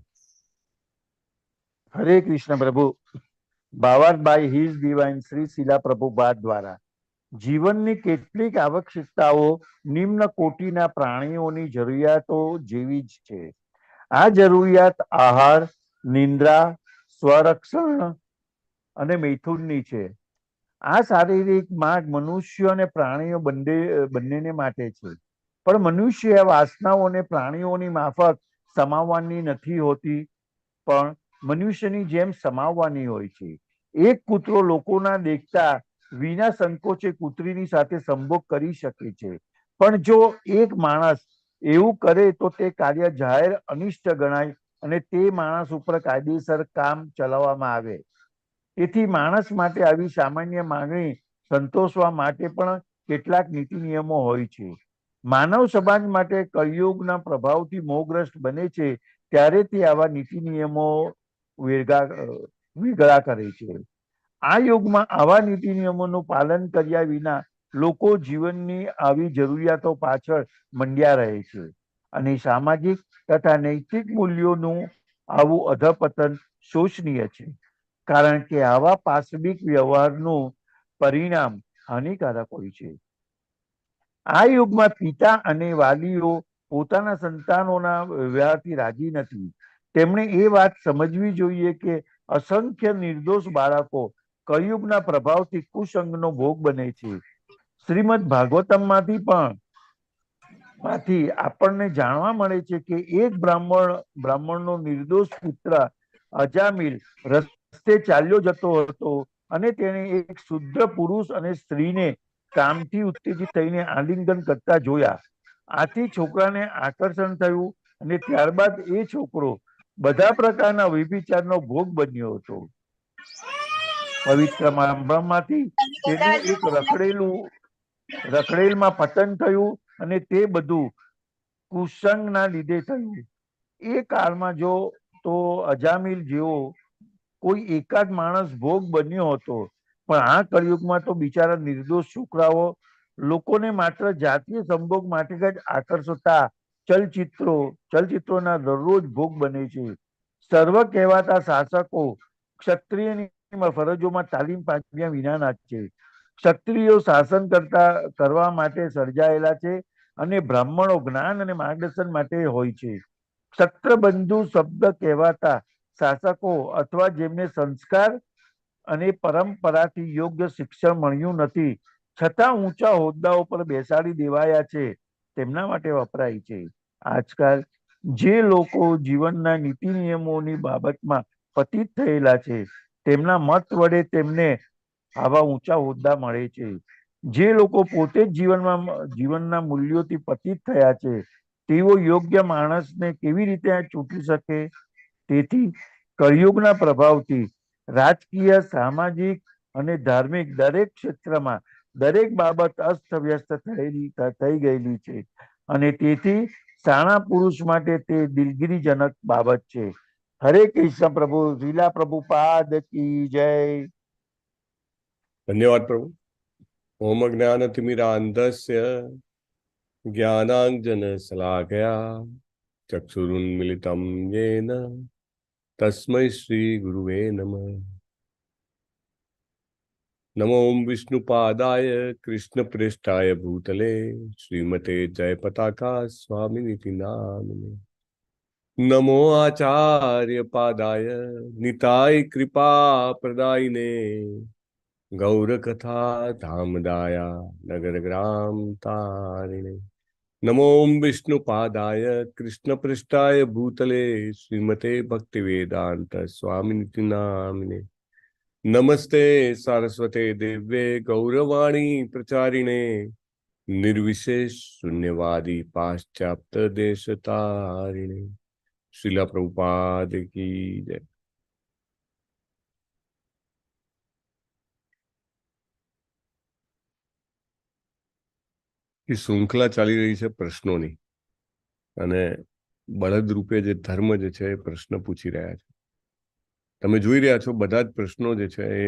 હરે કૃષ્ણ પ્રભુ. ભાવાર્થ બાય હિઝ ડિવાઇન શ્રી શીલા પ્રભુપાદ દ્વારા જીવનની કેટલીક આવશ્યકતાઓ નિમ્ન કોટીના પ્રાણીઓની જરૂરિયાતો જેવી જ છે. આ જરૂરિયાત આહાર, નિંદ્રા, સ્વરક્ષણ, અને મૈથુનની છે. આ શારીરિક માગ મનુષ્ય અને પ્રાણીઓ બંનેને માટે છે, પણ મનુષ્ય વાસનાઓ અને પ્રાણીઓની માફક સમાવવાની નથી હોતી, પણ મનુષ્યની જેમ સમાવવાની હોય છે. એક કૂતરો લોકોના દેખતા વિના સંકોચે કૂતરીની સાથે સંભોગ કરી શકે છે, પણ જો એક માણસ એવું કરે તો તે કાર્ય જાહેર અનિષ્ટ ગણાય અને તે માણસ ઉપર કાયદેસર કામ ચલાવવામાં આવે. તેથી માણસ માટે આવી સામાન્ય માંગણી સંતોષવા માટે પણ કેટલાક નીતિ નિયમો હોય છે. માનવ સમાજ માટે કળિયુગના પ્રભાવથી મોહગ્રસ્ત બને છે ત્યારે તે આવા નીતિ નિયમો વેગળા કરે છે. આ યુગમાં આવા નીતિ નિયમોનું પાલન કર્યા વિના લોકો જીવનની આવી જરૂરિયાતો પાછળ મંડ્યા રહે છે અને સામાજિક તથા નૈતિક મૂલ્યોનું આવું અધપતન શોચનીય છે, કારણ કે આવા પાશવિક વ્યવહારનું પરિણામ હાનિકારક હોય છે. આ યુગમાં પિતા અને વાલીઓ પોતાના સંતાનોના વ્યવહારથી રાજી નથી. તેમણે એ વાત સમજવી જોઈએ કે અસંખ્ય નિર્દોષ બાળકો કળિયુગના પ્રભાવથી કુસંગનો ભોગ બને છે. શ્રીમદ ભાગવતમમાંથી આપણને જાણવા મળે છે કે એક બ્રાહ્મણનો નિર્દોષ પુત્ર અજામિલ રસ્તે ચાલ્યો જતો હતો અને તેણે એક શુદ્ર પુરુષ અને સ્ત્રીને કામથી ઉત્તેજિત થઈને આલિંગન કરતા જોયા. આથી છોકરાને આકર્ષણ થયું અને ત્યારબાદ એ છોકરો બધા પ્રકારના વ્યભિચારનો ભોગ બન્યો હતો. પવિત્ર બ્રહ્મમાંથી તેનું એક રખડેલમાં પતન થયું અને તે બધું કુસંગના લીધે થયું. એ કાળમાં જો તો અજામિલ જેવો કોઈ એકાદ માણસ ભોગ બન્યો હતો, પણ આ કળિયુગમાં તો બિચારા નિર્દોષ છોકરાઓ લોકોને માત્ર જાતીય સંભોગ માટે જ આકર્ષતા ચલચિત્રોના દરરોજ ભોગ બને છે. સર્વ કહેવાતા શાસકો ક્ષત્રિયની ફરજોમાં તાલીમ પામ્યા વિનાના છે. ક્ષત્રિયો શાસન કરવા માટે સર્જાયેલા છે અને બ્રાહ્મણો જ્ઞાન અને માર્ગદર્શન માટે હોય છે. ક્ષત્રબંધુ શબ્દ કહેવાતા શાસકો અથવા જેમને સંસ્કાર અને પરંપરાથી યોગ્ય શિક્ષણ મળ્યું નથી છતાં ઊંચા હોદ્દાઓ પર બેસાડી દેવાયા છે, તેમના માટે વપરાય છે. આજકાલ જે લોકો જીવનના નીતિ નિયમોની બાબતમાં પતિત થયેલા છે તેમના મત વડે તેમને આવા ઊંચા હોદ્દા મળે છે. જે લોકો પોતે જ જીવનના મૂલ્યોથી પતિત થયા છે તેઓ યોગ્ય માણસને કેવી રીતે ચૂંટી શકે? તેથી કળિયુગના પ્રભાવથી રાજકીય, સામાજિક અને ધાર્મિક દરેક ક્ષેત્રમાં દરેક બાબત અસ્તવ્યસ્ત થઈ ગયેલી છે અને તેથી શાણા પુરુષ માટે તે દિલગીરીજનક બાબત છે. હરે કૃષ્ણ પ્રભુ, લીલા પ્રભુપાદ કી જય. ધન્યવાદ પ્રભુ. ઓમ જ્ઞાનતિમિરાંધસ્ય જ્ઞાનાંજન શલાકયા ચક્ષુરુન્મિલિતમ યેન તસ્મૈ શ્રી ગુરુવે નમઃ. નમો વિષ્ણુપાદાય કૃષ્ણપ્રેષ્ઠાય ભૂતલે શ્રીમતે જયપતાકા સ્વામિનિતિ નામિને. નમો આચાર્ય પાદાય નિતાય કૃપા પ્રદાયિને ગૌરકથા ધામદાયા નગર ગ્રામ તારિણે. નમો વિષ્ણુપાદાય કૃષ્ણપૃષ્ઠાય ભૂતલે શ્રીમતે ભક્તિવેદાંત સ્વામિનિતિ નામિને. નમસ્તે સારસ્વતે દેવ્યે ગૌરવાણી પ્રચારિણે નિર્વિશેષ શૂન્યવાદી પાશ્ચાત્ય દેશતારિણે. શ્રીલા પ્રભુપાદ કી જય. શૃંખલા ચાલી રહી છે પ્રશ્નોની, અને બળદ રૂપે જે ધર્મ જે છે એ પ્રશ્ન પૂછી રહ્યા છે. તમે જોઈ રહ્યા છો બધા જ પ્રશ્નો જે છે એ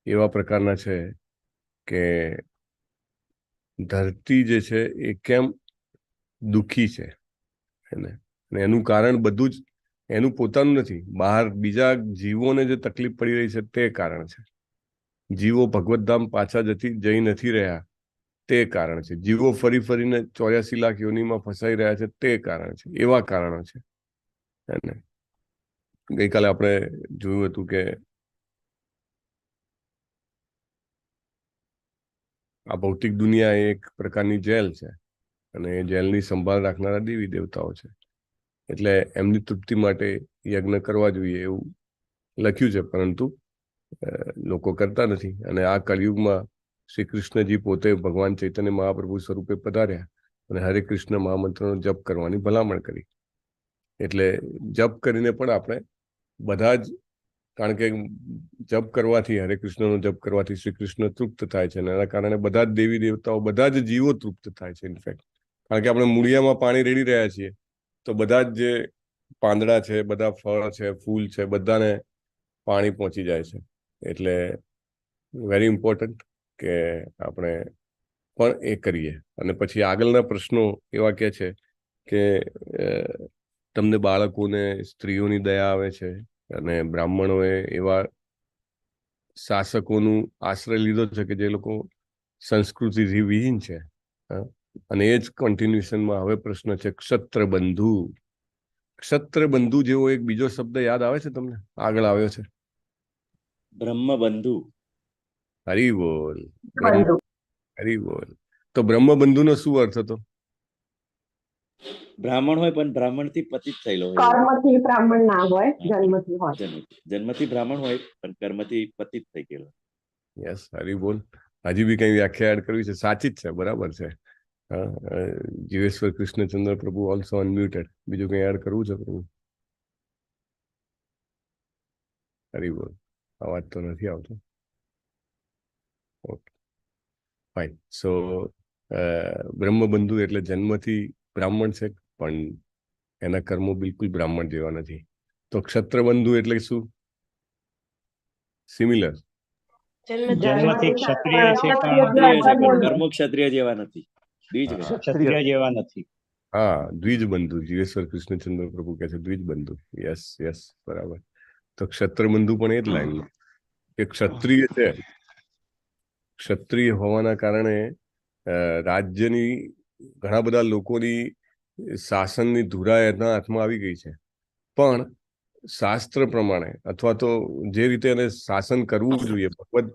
એવા પ્રકારના છે કે ધરતી જે છે એ કેમ દુઃખી છે અને એનું કારણ બધું જ એનું પોતાનું નથી, બહાર બીજા જીવોને જે તકલીફ પડી રહી છે તે કારણ છે. જીવો ભગવતધામ પાછા જઈ નથી રહ્યા તે કારણ છે. જીવો ફરી ફરીને 84 લાખ યોનિમાં ફસાઈ રહ્યા છે તે કારણ છે. એવા કારણો છે. ગઈકાલે આપણે જોયું હતું કે આ ભૌતિક દુનિયા એ એક પ્રકારની જેલ છે અને એ જેલની સંભાળ રાખનારા દેવી દેવતાઓ છે. એટલે એમની તૃપ્તિ માટે યજ્ઞ કરવા જોઈએ એવું લખ્યું છે, પરંતુ લોકો કરતા નથી. અને આ કળિયુગમાં શ્રી કૃષ્ણજી પોતે ભગવાન ચૈતન્ય મહાપ્રભુ સ્વરૂપે પધાર્યા અને હરે કૃષ્ણ મહામંત્રનો જપ કરવાની ભલામણ કરી. એટલે જપ કરીને પણ આપણે બધા જ, કારણ કે જપ કરવાથી, હરે કૃષ્ણનો જપ કરવાથી શ્રી કૃષ્ણ તૃપ્ત થાય છે અને એના કારણે બધા જ દેવી દેવતાઓ, બધા જ જીવો તૃપ્ત થાય છે. ઇનફેક્ટ કારણ કે આપણે મૂળિયામાં પાણી રેડી રહ્યા છીએ તો બધા જ જે પાંદડા છે, બધા ફળ છે, ફૂલ છે, બધાને પાણી પહોંચી જાય છે. એટલે વેરી ઇમ્પોર્ટન્ટ કે આપણે પણ એ કરીએ. અને પછી આગળના પ્રશ્નો એવા કે છે કે તમને બાળકોને, સ્ત્રીઓની દયા આવે છે અને બ્રાહ્મણોએ એવા શાસકોનું આશ્રય લીધો છે કે જે લોકો સંસ્કૃતિથી વિહીન છે. અને એ જ કન્ટિન્યુએશનમાં હવે પ્રશ્ન છે ક્ષત્ર બંધુ. ક્ષત્ર બંધુ જેવો એક બીજો શબ્દ યાદ આવે છે તમને? આગળ આવ્યો છે બ્રહ્મબંધુ. હરી બોલ, હરી બોલ. તો બ્રહ્મબંધુનો શું અર્થ હતો? બ્રાહ્મણ હોય પણ બ્રાહ્મણથી પતિત થયેલો હોય. કર્મથી બ્રાહ્મણ ના હોય, જન્મથી હોય. જન્મથી બ્રાહ્મણ હોય પણ કર્મથી પતિત થઈ ગયેલો. યસ, હરી બોલ. હજી બી કઈ વ્યાખ્યા એડ કરવી છે? સાચી જ છે, બરાબર છે. જીવેશ્વર કૃષ્ણચંદ્ર પ્રભુ ઓલ્સો અનમ્યુટેડ. બીજું કઈ એડ કરવું છે પ્રભુ? હરી બોલ. અવાજ તો નથી આવતો. Okay, fine. સો બ્રહ્મબંધુ એટલે જન્મથી બ્રાહ્મણ છે પણ એના કર્મો બિલકુલ બ્રાહ્મણ જેવા નથી. તો ક્ષત્રબંધુ એટલે શું? સિમિલર. જન્મથી ક્ષત્રિય છે પણ કર્મો ક્ષત્રિય જેવા નથી. ક્ષત્રિય જેવા નથી. હા, દ્વિજબંધુ. જીવેશ્વર કૃષ્ણચંદ્ર પ્રભુ કહે છે દ્વિજબંધુ. યસ યસ, બરાબર. તો ક્ષત્રબંધુ પણ એ જ લાઈનમાં કે ક્ષત્રિય છે, ક્ષત્રિય હોવાના કારણે રાજ્યની ઘણા બધા લોકોની શાસનની ધુરા એના હાથમાં આવી ગઈ છે. પણ શાસ્ત્ર પ્રમાણે અથવા તો જે રીતે એને શાસન કરવું જોઈએ, ભગવત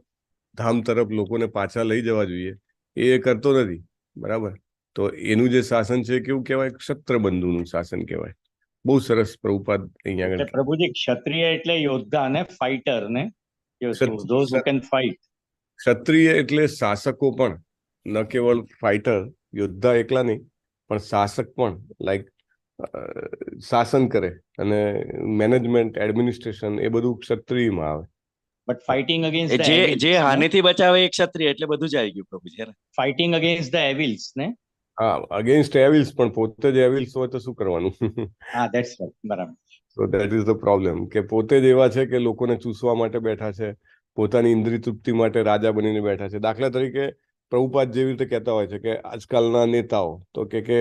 ધામ તરફ લોકોને પાછા લઈ જવા જોઈએ, એ કરતો નથી. બરાબર. તો એનું જે શાસન છે કેવું કહેવાય? ક્ષત્રબંધુનું શાસન કહેવાય. બહુ સરસ પ્રભુપાદ અહીંયા આગળ. પ્રભુજી, ક્ષત્રિય એટલે યોદ્ધા ને, ફાઇટર ને, those who can fight. ક્ષત્રિય એટલે શાસકો પણ, ન કેવળ ફાઇટર, યોદ્ધા એકલા નહીં પણ શાસક પણ. લાઈક શાસન કરે અને મેનેજમેન્ટ, એડમિનિસ્ટ્રેશન, એ બધું ક્ષત્રિયમાં આવે. બટ ફાઇટિંગ અગેન્સ્ટ જે હાનિથી બચાવે એ ક્ષત્રિય, એટલે બધું જ આવી ગયું પ્રભુજી. ફાઇટિંગ અગેન્સ્ટ ધ એવિલ્સ ને. હા, અગેન્સ્ટ એવિલ્સ, પણ પોતે જ એવિલ્સ હોય તો શું કરવાનું? હા, ધેટ્સ રાઈટ, બરાબર. So that is the problem કે પોતે જ એવા છે કે લોકોને ચૂસવા માટે બેઠા છે, પોતાની ઇન્દ્રિય તૃપ્તિ માટે રાજા બનીને બેઠા છે. દાખલા તરીકે પ્રભુપાદ જેવી રીતે કહેતા હોય છે કે આજકાલના નેતાઓ તો કે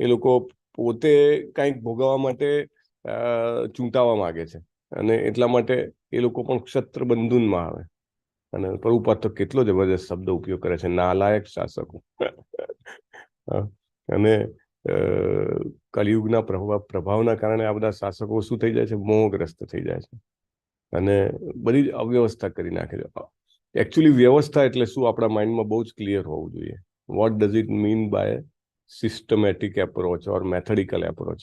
એ લોકો પોતે કંઈક ભોગવવા માટે ચૂંટાવા માંગે છે અને એટલા માટે એ લોકો પણ ક્ષત્ર બંધુનમાં આવે. અને પ્રભુપાદ તો કેટલો જબરદસ્ત શબ્દ ઉપયોગ કરે છે, નાલાયક શાસકો. અને કલિયુગના પ્રભાવના કારણે આ બધા શાસકો શું થઈ જાય છે? મોહગ્રસ્ત થઈ જાય છે અને બધી જ અવ્યવસ્થા કરી નાખે છે. એકચ્યુઅલી વ્યવસ્થા એટલે શું? આપણા માઇન્ડમાં બહુ જ ક્લિયર હોવું જોઈએ. What does it mean by systematic approach or methodical approach?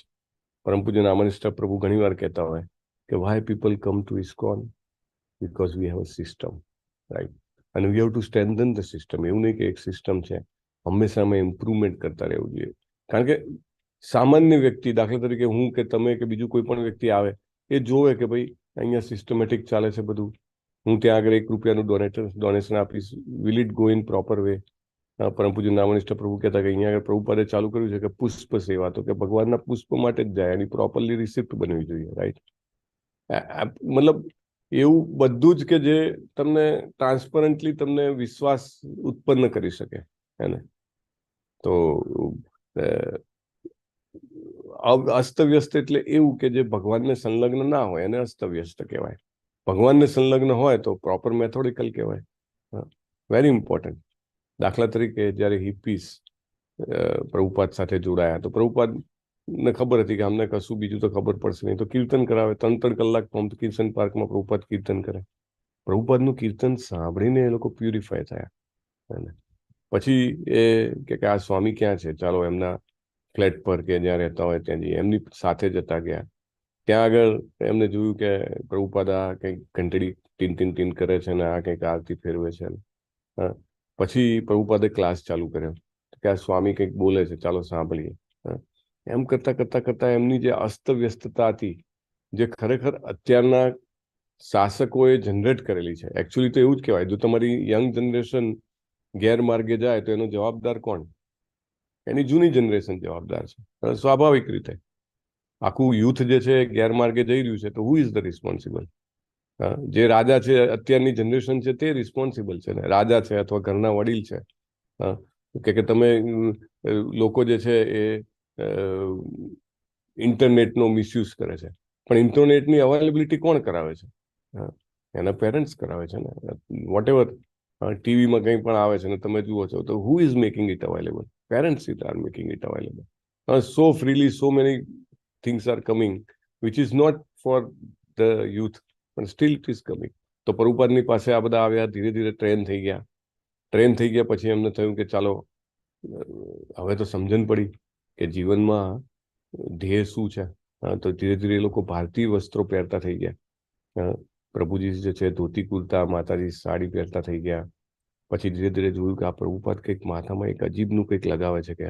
પરમ પૂજ્ય નામનિષ્ઠ પ્રભુ ઘણી વાર કહેતા હોય કે why people come to ISKCON? Because we have a system, right? અને we have to strengthen the system. એવું નહીં કે એક સિસ્ટમ છે, હંમેશા અમે ઇમ્પ્રુવમેન્ટ કરતા રહેવું જોઈએ. કારણ કે સામાન્ય વ્યક્તિ, દાખલા તરીકે હું કે તમે કે બીજું કોઈ પણ વ્યક્તિ આવે, એ જોવે કે ભાઈ અહીંયા સિસ્ટમેટિક ચાલે છે બધું, હું ત્યાં આગળ ₹1 ડોનેશન આપીશ, will it go in proper way? પરમ પૂજ્ય નામનિષ્ઠ પ્રભુ કહેતા કે અહીંયા આગળ પ્રભુપાદે ચાલુ કર્યું છે કે પુષ્પ સેવા, તો કે ભગવાનના પુષ્પ માટે જ જાય, એની પ્રોપરલી રિસિપ્ટ બનવી જોઈએ, રાઈટ? મતલબ એવું બધું જ કે જે તમને ટ્રાન્સપરન્ટલી તમને વિશ્વાસ ઉત્પન્ન કરી શકે. એને તો અસ્તવ્યસ્ત એટલે એવું કે જે ભગવાનને સંલગ્ન ના હોય એને અસ્તવ્યસ્ત કહેવાય. ભગવાનને સંલગ્ન હોય તો પ્રોપર મેથોડિકલ કહેવાય. Very important. દાખલા તરીકે જ્યારે હિપીસ પ્રભુપાદ સાથે જોડાયા તો પ્રભુપાદને ખબર હતી કે અમને કશું બીજું તો ખબર પડશે નહીં, તો કીર્તન કરાવે. 3 કલાક કીર્તન પાર્કમાં પ્રભુપાદ કીર્તન કરે. પ્રભુપાદનું કીર્તન સાંભળીને એ લોકો પ્યુરિફાય થયા. પછી એ કે આ સ્વામી ક્યાં છે, ચાલો એમના ફ્લેટ પર કે જ્યાં રહેતા હોય ત્યાં જઈએ. એમની સાથે જતા ગયા. ત્યાં આગળ એમને જોયું કે પ્રભુપાદા કંઈક ઘંટડી ટીન ટીન ટીન કરે છે ને આ કંઈક આરતી ફેરવે છે. પછી પ્રભુપાદે ક્લાસ ચાલુ કર્યો કે આ સ્વામી કંઈક બોલે છે, ચાલો સાંભળીએ. એમ કરતા કરતા કરતા એમની જે અસ્તવ્યસ્તતા હતી, જે ખરેખર અત્યારના શાસકોએ જનરેટ કરેલી છે. એકચ્યુઅલી તો એવું જ કહેવાય, જો તમારી યંગ જનરેશન ગેરમાર્ગે જાય તો એનો જવાબદાર કોણ? એની જૂની જનરેશન જવાબદાર છે. સ્વાભાવિક રીતે આખું યુથ જે છે ગેરમાર્ગે જઈ રહ્યું છે, તો હુ ઇઝ ધ રિસ્પોન્સિબલ? જે રાજા છે, અત્યારની જનરેશન છે તે રિસ્પોન્સિબલ છે ને, રાજા છે અથવા ઘરના વડીલ છે. કે તમે લોકો જે છે એ ઇન્ટરનેટનો મિસયુઝ કરે છે, પણ ઇન્ટરનેટની અવેલેબિલિટી કોણ કરાવે છે? એના પેરેન્ટ્સ કરાવે છે ને. વોટ એવર ટીવીમાં કંઈ પણ આવે છે ને તમે જુઓ છો, તો who is making it available? Parents are making it available. So freely so many things are coming which is not for the youth, but still it is coming. તો પ્રભુપાદની પાસે આ બધા આવ્યા, ધીરે ધીરે ટ્રેન થઈ ગયા. પછી એમને થયું કે ચાલો હવે તો સમજણ પડી કે જીવનમાં ધ્યેય શું છે. તો ધીરે ધીરે એ લોકો ભારતીય વસ્ત્રો પહેરતા થઈ ગયા. પ્રભુજી જે છે ધોતી કુર્તા, માતાજી સાડી પહેરતા થઈ ગયા. પછી ધીરે ધીરે જોયું કે આ પ્રભુપાદ કંઈક માથામાં એક અજીબનું કંઈક લગાવે છે કે,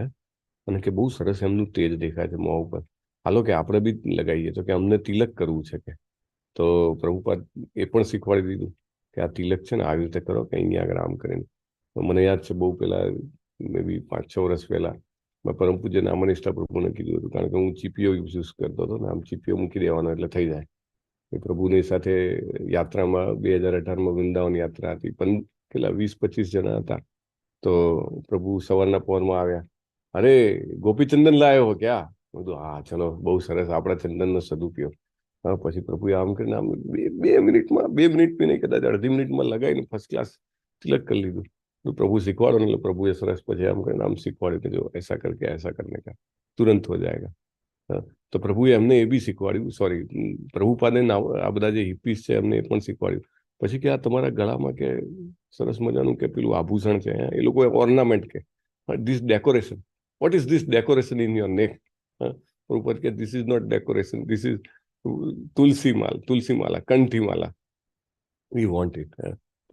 અને કે બહુ સરસ એમનું તેજ દેખાય છે મોં ઉપર. હાલો કે આપણે બી લગાવીએ, તો કે અમને તિલક કરવું છે કે. તો પ્રભુપાદ એ પણ શીખવાડી દીધું કે આ તિલક છે ને આવી રીતે કરો કે અહીંયા આગળ આમ કરીને. મને યાદ છે બહુ પહેલા, મે બી 5-6 વર્ષ પહેલા મેં પરમ પૂજ્ય નામનિષ્ઠા પ્રભુને કીધું હતું, કારણ કે હું ચીપીઓ યુઝ કરતો હતો ને, આમ ચીપીઓ મૂકી દેવાનો એટલે થઈ જાય. એ પ્રભુની સાથે યાત્રામાં 2018માં વૃંદાવન યાત્રા હતી, પણ પેલા 20-25 જણા હતા. તો પ્રભુ સવારના પહોરમાં આવ્યા, અરે ગોપીચંદન લાયો હો ક્યાં? બધું હા ચલો બહુ સરસ, આપણા ચંદનનો સદુપયોગ. પછી પ્રભુએ આમ કરીને આમ 2 મિનિટમાં, 2 મિનિટ બી નહીં, કદાચ અડધી મિનિટમાં લગાવીને ફર્સ્ટ ક્લાસ તિલક કરી લીધું. તો પ્રભુ શીખવાડો ને, એટલે પ્રભુએ સરસ પછી આમ કરીને આમ શીખવાડ્યું કે જો એસા કરકે એસા કરને કા તુરંત હો જાયગા. તો પ્રભુએ એમને એ બી શીખવાડ્યું, સોરી પ્રભુપાદે આ બધા જે હિપ્પીસ છે એમને એ પણ શીખવાડ્યું. પછી કે આ તમારા ગળામાં કે સરસ મજાનું કે પેલું આભૂષણ છે, એ લોકો ઓર્નામેન્ટ કે this decoration, what is this decoration in your neck? Prabhupada કે this is not decoration, this is tulsi mala, kanthi mala, we want it.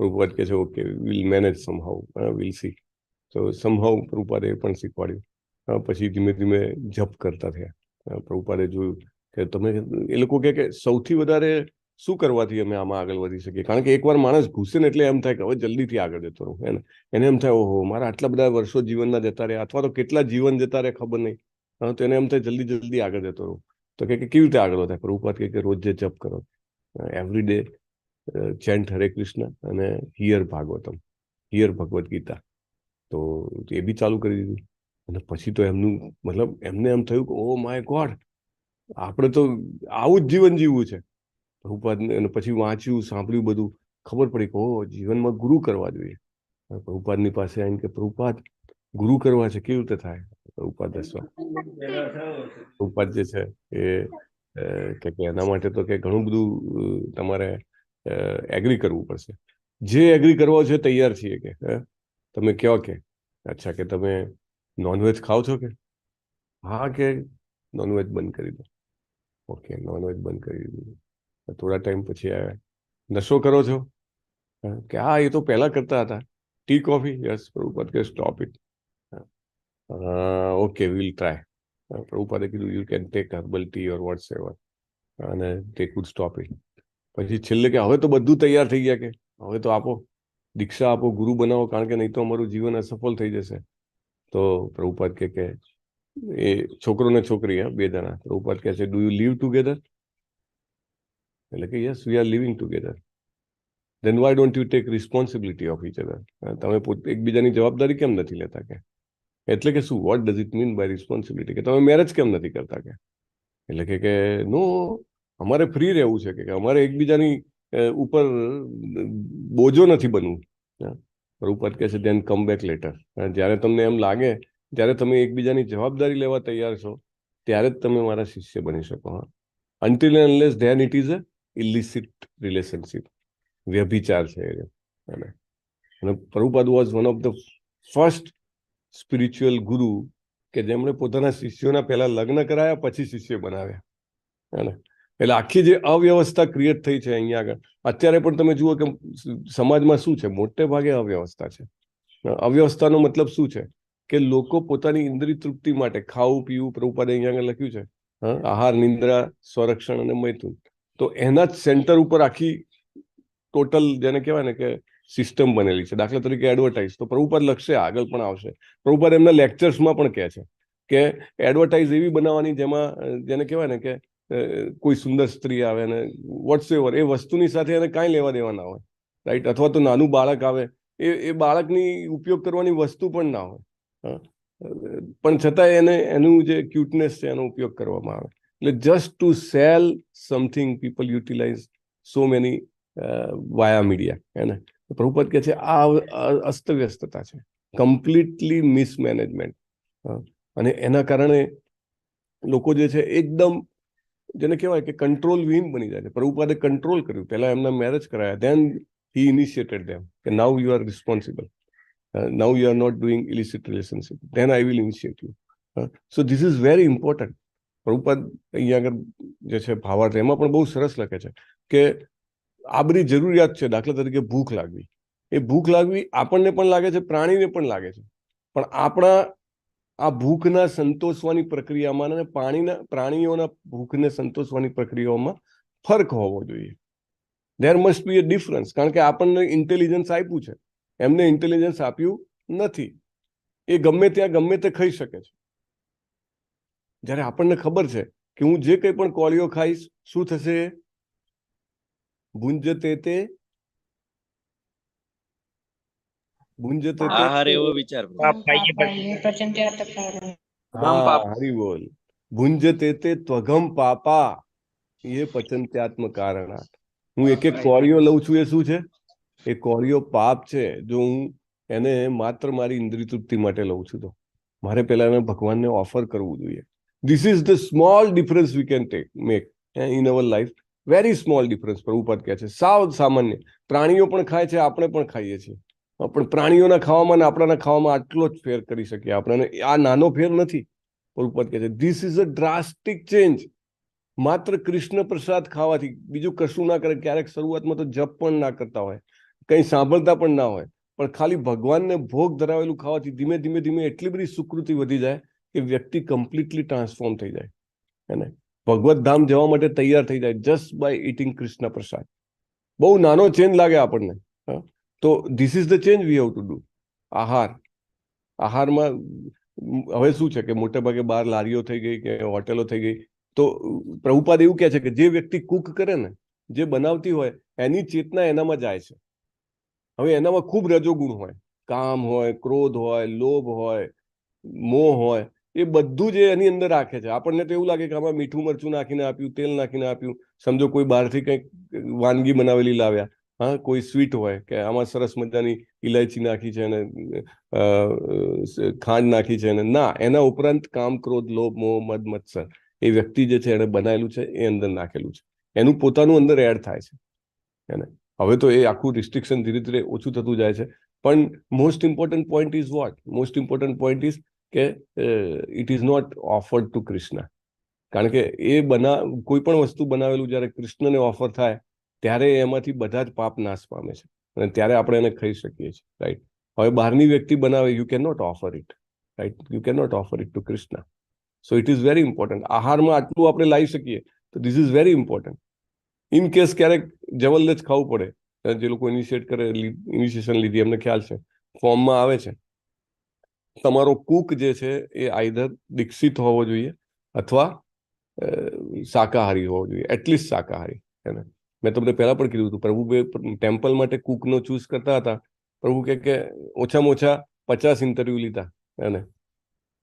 Prabhupada કે છે okay, will manage somehow, will see. તો સમહાઉ પ્રભુપાદે એ પણ શીખવાડ્યું. પછી ધીમે ધીમે જપ કરતા થયા. પ્રભુપાદે જોયું કે તમે, એ લોકો કે સૌથી વધારે શું કરવાથી અમે આમાં આગળ વધી શકીએ? કારણ કે એકવાર માણસ ઘૂસે ને એટલે એમ થાય કે હવે જલ્દીથી આગળ જતો રહું. એને એમ થાય ઓહો મારા આટલા બધા વર્ષો જીવનના જતા રહ્યા, અથવા તો કેટલા જીવન જતા રહ્યા ખબર નહીં. તો એને એમ થાય જલ્દી આગળ જતો રહું. તો કે કેવી રીતે આગળ થાય? પ્રભુપાદ કે રોજ જે જપ કરો, એવરી ડે ચેન્ટ હરે કૃષ્ણ અને હિયર ભાગવતમ, હિયર ભગવદ્ ગીતા. તો એ બી ચાલુ કરી દીધું. અને પછી તો એમનું મતલબ એમને એમ થયું કે ઓ માય ગોડ, આપણે તો આવું જ જીવન જીવવું છે. પ્રભુપાદ અને પછી વાંચ્યું, સાંભળ્યું બધું, ખબર પડી કે ઓ જીવનમાં ગુરુ કરવા જોઈએ. પ્રભુપાદની પાસે આવીને કે પ્રભુપાદ ગુરુ કરવા છે, કેવી રીતે થાય? પ્રભુપાદ જે છે એ કે એના માટે તો કે ઘણું બધું તમારે એગ્રી કરવું પડશે. જે એગ્રી કરવા છે તૈયાર છીએ કે. તમે કહો કે અચ્છા કે તમે નોનવેજ ખાઓ છો કે? હા કે નોનવેજ બંધ કરી દો. ઓકે, નોનવેજ બંધ કરી દીધું. થોડા ટાઈમ પછી આવ્યા, નશો કરો છો કે? હા એ તો પહેલા કરતા હતા. T coffee? યસ. પ્રભુપાદ કે stop it. Okay, will try. પ્રભુપાદે કીધું you can take herbal tea or whatsoever, અને તે કુડ સ્ટોપ ઇટ. પછી છેલ્લે કે હવે તો બધું તૈયાર થઈ ગયા, કે હવે તો આપો, દીક્ષા આપો, ગુરુ બનાવો, કારણ કે નહીં તો અમારું જીવન અસફળ થઈ જશે. તો પ્રભુપાદ કે એ છોકરો ને છોકરી, 2 જણા. પ્રભુપાદ કહે છે ડુ યુ લીવ ટુગેધર? એટલે કે yes we are living together. Then why don't you take responsibility of each other? તમે એકબીજાની જવાબદારી કેમ નથી લેતા? કે એટલે કે શું, what does it mean by responsibility? કે તમે મેરેજ કેમ નથી કરતા? કે એટલે કે નો, અમારે ફ્રી રહેવું છે, કે અમારે એકબીજાની ઉપર બોજો નથી બનવું. પ્રભુપાદ કહે છે ધેન કમ બેક લેટર. જ્યારે તમને એમ લાગે, જ્યારે તમે એકબીજાની જવાબદારી લેવા તૈયાર છો, ત્યારે જ તમે મારા શિષ્ય બની શકો. Until and unless then it is a illicit relationship. વ્યભિચાર છે. અને Prabhupada was one of the first spiritual guru કે જેમણે પોતાના શિષ્યોના પહેલા લગ્ન કરાયા પછી શિષ્ય બનાવ્યા, હે ને. એટલે આખી જે અવ્યવસ્થા ક્રિએટ થઈ છે અહીંયા આગળ, અત્યારે પણ તમે જુઓ કે સમાજમાં શું છે, મોટે ભાગે અવ્યવસ્થા છે. અવ્યવસ્થાનો મતલબ શું છે કે લોકો પોતાની ઇન્દ્રિય તૃપ્તિ માટે ખાવું પીવું, પ્રભુપાદે અહીંયા આગળ લખ્યું છે, આહાર, નિંદ્રા, સ્વરક્ષણ અને મૈથુન, તો એના જ સેન્ટર ઉપર આખી ટોટલ જેને કહેવાય ને કે સિસ્ટમ બનેલી છે. દાખલા તરીકે એડવર્ટાઇઝ, તો પ્રભુપાદ લખશે, આગળ પણ આવશે. પ્રભુપાદ એમના લેક્ચર્સમાં પણ કહે છે કે એડવર્ટાઇઝ એવી બનાવવાની જેમાં જેને કહેવાય ને કે કોઈ સુંદર સ્ત્રી આવે ને વોટ્સએવર, એ વસ્તુની સાથે એને કાંઈ લેવા દેવા ના હોય, રાઈટ. અથવા તો નાનું બાળક આવે, એ બાળકની ઉપયોગ કરવાની વસ્તુ પણ ના હોય, પણ છતાં એને એનું જે ક્યુટનેસ છે એનો ઉપયોગ કરવામાં આવે. એટલે just to sell something people utilize so many via media, હે ને. પ્રભુપાદ કહે છે આ અસ્તવ્યસ્તતા છે, કમ્પ્લીટલી મિસમેનેજમેન્ટ, અને એના કારણે લોકો જે છે એકદમ જેને કહેવાય કે કંટ્રોલ વિહીન બની જાય છે. પ્રભુપાદે કંટ્રોલ કર્યું, પહેલા એમના મેરેજ કરાયા, ધેન હી ઇનિશિએટેડ ધેમ કે now you are responsible, now you are not doing illicit relationship, then I will initiate you. So this is very important. Prabhupada અહીંયા આગળ જે છે ભાવાર્થ એમાં પણ બહુ સરસ લખે છે કે આ બધી જરૂરિયાત છે. દાખલા તરીકે ભૂખ લાગવી, એ ભૂખ લાગવી આપણને પણ લાગે છે, પ્રાણીને પણ લાગે છે, પણ આપણા આ ભૂખના સંતોષવાની પ્રક્રિયામાં અને પ્રાણીઓના ભૂખને સંતોષવાની પ્રક્રિયાઓમાં ફરક હોવો જોઈએ. There must be A difference, કારણ કે આપણને ઇન્ટેલિજન્સ આપ્યું છે, એમને ઇન્ટેલિજન્સ આપ્યું નથી. એ ગમે ત્યાં ગમે તે ખાઈ શકે છે, જ્યારે આપણને ખબર છે કે હું જે કંઈ પણ કોળીઓ ખાઈશ શું થશે, ભુંજતે તે આહાર એવો વિચાર. હરી બોલ. ભુંજતે તે ત્વગમ પાપા એ પચંત્યાત્મ કારણાત. હું એક એક કોળીઓ લઉં છું, એ શું છે? એ કોળીઓ પાપ છે. જો હું એને માત્ર મારી ઇન્દ્રિય તૃપ્તિ માટે લઉં છું તો મારે પહેલા એને ભગવાનને ઓફર કરવું જોઈએ. This is the small difference we can make in our life. Very small difference. Prabhupada કહે છે સાવ સામાન્ય. પ્રાણીઓ પણ ખાય છે, આપણે પણ ખાઈએ છીએ, પણ પ્રાણીઓના ખાવામાં અને આપણાના ખાવામાં આટલો જ ફેર કરી શકીએ આપણે. આ નાનો ફેર નથી. પ્રભુપાદ કહે છે this is a drastic change. માત્ર કૃષ્ણ પ્રસાદ ખાવાથી બીજું કશું ના કરે. ક્યારેક શરૂઆતમાં તો જપ પણ ના કરતા હોય, કંઈ સાંભળતા પણ ના હોય, પણ ખાલી ભગવાનને ભોગ ધરાવેલું ખાવાથી ધીમે ધીમે ધીમે એટલી બધી સુકૃતિ વધી જાય કે વ્યક્તિ કમ્પ્લીટલી ટ્રાન્સફોર્મ થઈ જાય, અને ભગવત ધામ જવા માટે તૈયાર થઈ જાય જસ્ટ બાય ઇટિંગ કૃષ્ણ પ્રસાદ. બહુ નાનો ચેન્જ લાગે આપણને, તો this is the change V have to do. આહારમાં હવે શું છે કે મોટે ભાગે બહાર લારીઓ થઈ ગઈ કે હોટેલો થઈ ગઈ, તો પ્રભુપાદ એવું કહે છે કે જે વ્યક્તિ કુક કરે ને, જે બનાવતી હોય, એની ચેતના એનામાં જાય છે. હવે એનામાં ખૂબ રજોગુણ હોય, કામ હોય, ક્રોધ હોય, લોભ હોય, મોહ હોય, એ બધું જ એની અંદર રાખે છે. આપણને તો એવું લાગે કે આમાં મીઠું મરચું નાખીને આપ્યું, તેલ નાખીને આપ્યું. સમજો કોઈ બહારથી કંઈક વાનગી બનાવેલી લાવ્યા, હા, કોઈ સ્વીટ હોય કે આમાં સરસ મજાની ઇલાયચી નાખી છે અને ખાંડ નાખી છે, અને ના, એના ઉપરાંત કામ, ક્રોધ, લોભ, મોહ, મદ, મત્સર એ વ્યક્તિ જે છે એને બનાવેલું છે, એ અંદર નાખેલું છે, એનું પોતાનું અંદર એડ થાય છે. એને હવે તો એ આખું રિસ્ટ્રિક્શન ધીરે ધીરે ઓછું થતું જાય છે. પણ most important point is what? Most important point is કે it is not offered to Krishna. કારણ કે એ કોઈ પણ વસ્તુ બનાવેલું જ્યારે કૃષ્ણને ઓફર થાય ત્યારે એમાંથી બધા જ પાપ નાશ પામે છે, અને ત્યારે આપણે એને ખાઈ શકીએ છીએ, રાઈટ. હવે બહારની વ્યક્તિ બનાવે, you can not offer it, right. You can not offer it to Krishna. So it is very important. આહારમાં આટલું આપણે લાવી શકીએ તો this is very important. In case ક્યારેક જબરદસ્ત ખાવું પડે, જે લોકો ઇનિશિએશન લીધી એમને ખ્યાલ છે, ફોર્મમાં આવે છે. તમારો કુક જે છે એ આઈધર દીક્ષિત હોવો જોઈએ અથવા શાકાહારી હોવો જોઈએ, એટલીસ્ટ શાકાહારી. મેં તમને પહેલા પણ કીધું હતું, પ્રભુ ટેમ્પલ માટે કુકનો ચૂઝ કરતા હતા. પ્રભુ કે ઓછામાં ઓછા 50 ઇન્ટરવ્યુ લીધા. અને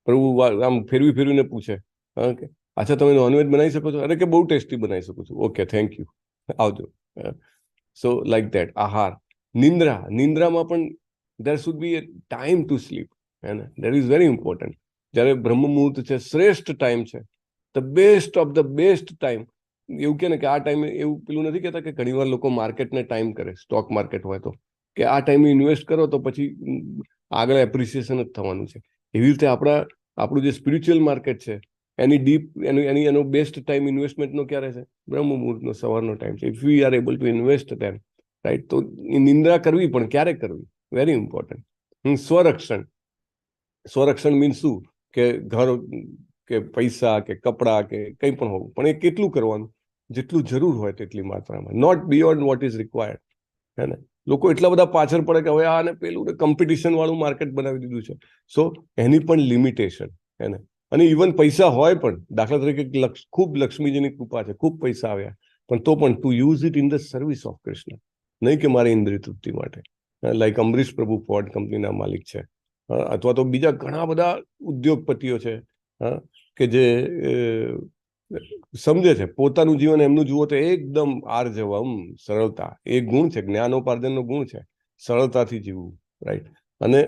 પ્રભુ આમ ફેરવી ફેરવીને પૂછે, હા, કે અચ્છા તમે નોનવેજ બનાવી શકો છો? અરે કે બહુ ટેસ્ટી બનાવી શકું છું. ઓકે, થેન્ક યુ, આવજો. સો લાઈક ધેટ. આહાર, નિંદ્રામાં પણ there should be a time to sleep, and that is very important. જ્યારે બ્રહ્મ મુહૂર્ત છે, શ્રેષ્ઠ ટાઈમ છે, the best of the best time. એવું કે ને કે આ ટાઈમે, એવું પેલું નથી કહેતા કે ઘણીવાર લોકો માર્કેટને ટાઈમ કરે, સ્ટોક માર્કેટ હોય તો, કે આ ટાઈમે ઇન્વેસ્ટ કરો તો પછી આગળ એપ્રિસિએશન જ થવાનું છે. એવી રીતે આપણું જે સ્પિરિચ્યુઅલ માર્કેટ છે એનો બેસ્ટ ટાઈમ ઇન્વેસ્ટમેન્ટનો ક્યારે છે? બ્રહ્મ મુહૂર્તનો, સવારનો ટાઈમ છે. If we are able to invest them, right, તો નિંદ્રા કરવી પણ ક્યારે કરવી, વેરી ઇમ્પોર્ટન્ટ. સ્વરક્ષણ મીન્સ શું કે ઘર કે પૈસા કે કપડા કે કંઈ પણ હોવું, પણ એ કેટલું કરવાનું? જેટલું જરૂર હોય તેટલી માત્રામાં, not beyond what is required. હે ને? લોકો એટલા બધા પાછળ પડે કે હવે આને પેલું કોમ્પિટિશન વાળું માર્કેટ બનાવી દીધું છે. સો એની પણ લિમિટેશન. હે ને? અને ઇવન પૈસા હોય પણ, દાખલા તરીકે ખૂબ લક્ષ્મીજીની કૃપા છે, ખૂબ પૈસા આવ્યા, પણ તો પણ to use it in the service of Krishna, નહીં કે મારી ઇન્દ્રિય તૃપ્તિ માટે. લાઈક અમરીશ પ્રભુ ફોર્ડ કંપનીના માલિક છે, અથવા તો બીજા ઘણા બધા ઉદ્યોગપતિઓ છે કે જે સમજે છે પોતાનું જીવન એમનું જુઓ તો એકદમ આર્જવમ, સરળતા. એ ગુણ છે, જ્ઞાનોપાર્જનનો ગુણ છે, સરળતાથી જીવવું, રાઈટ. અને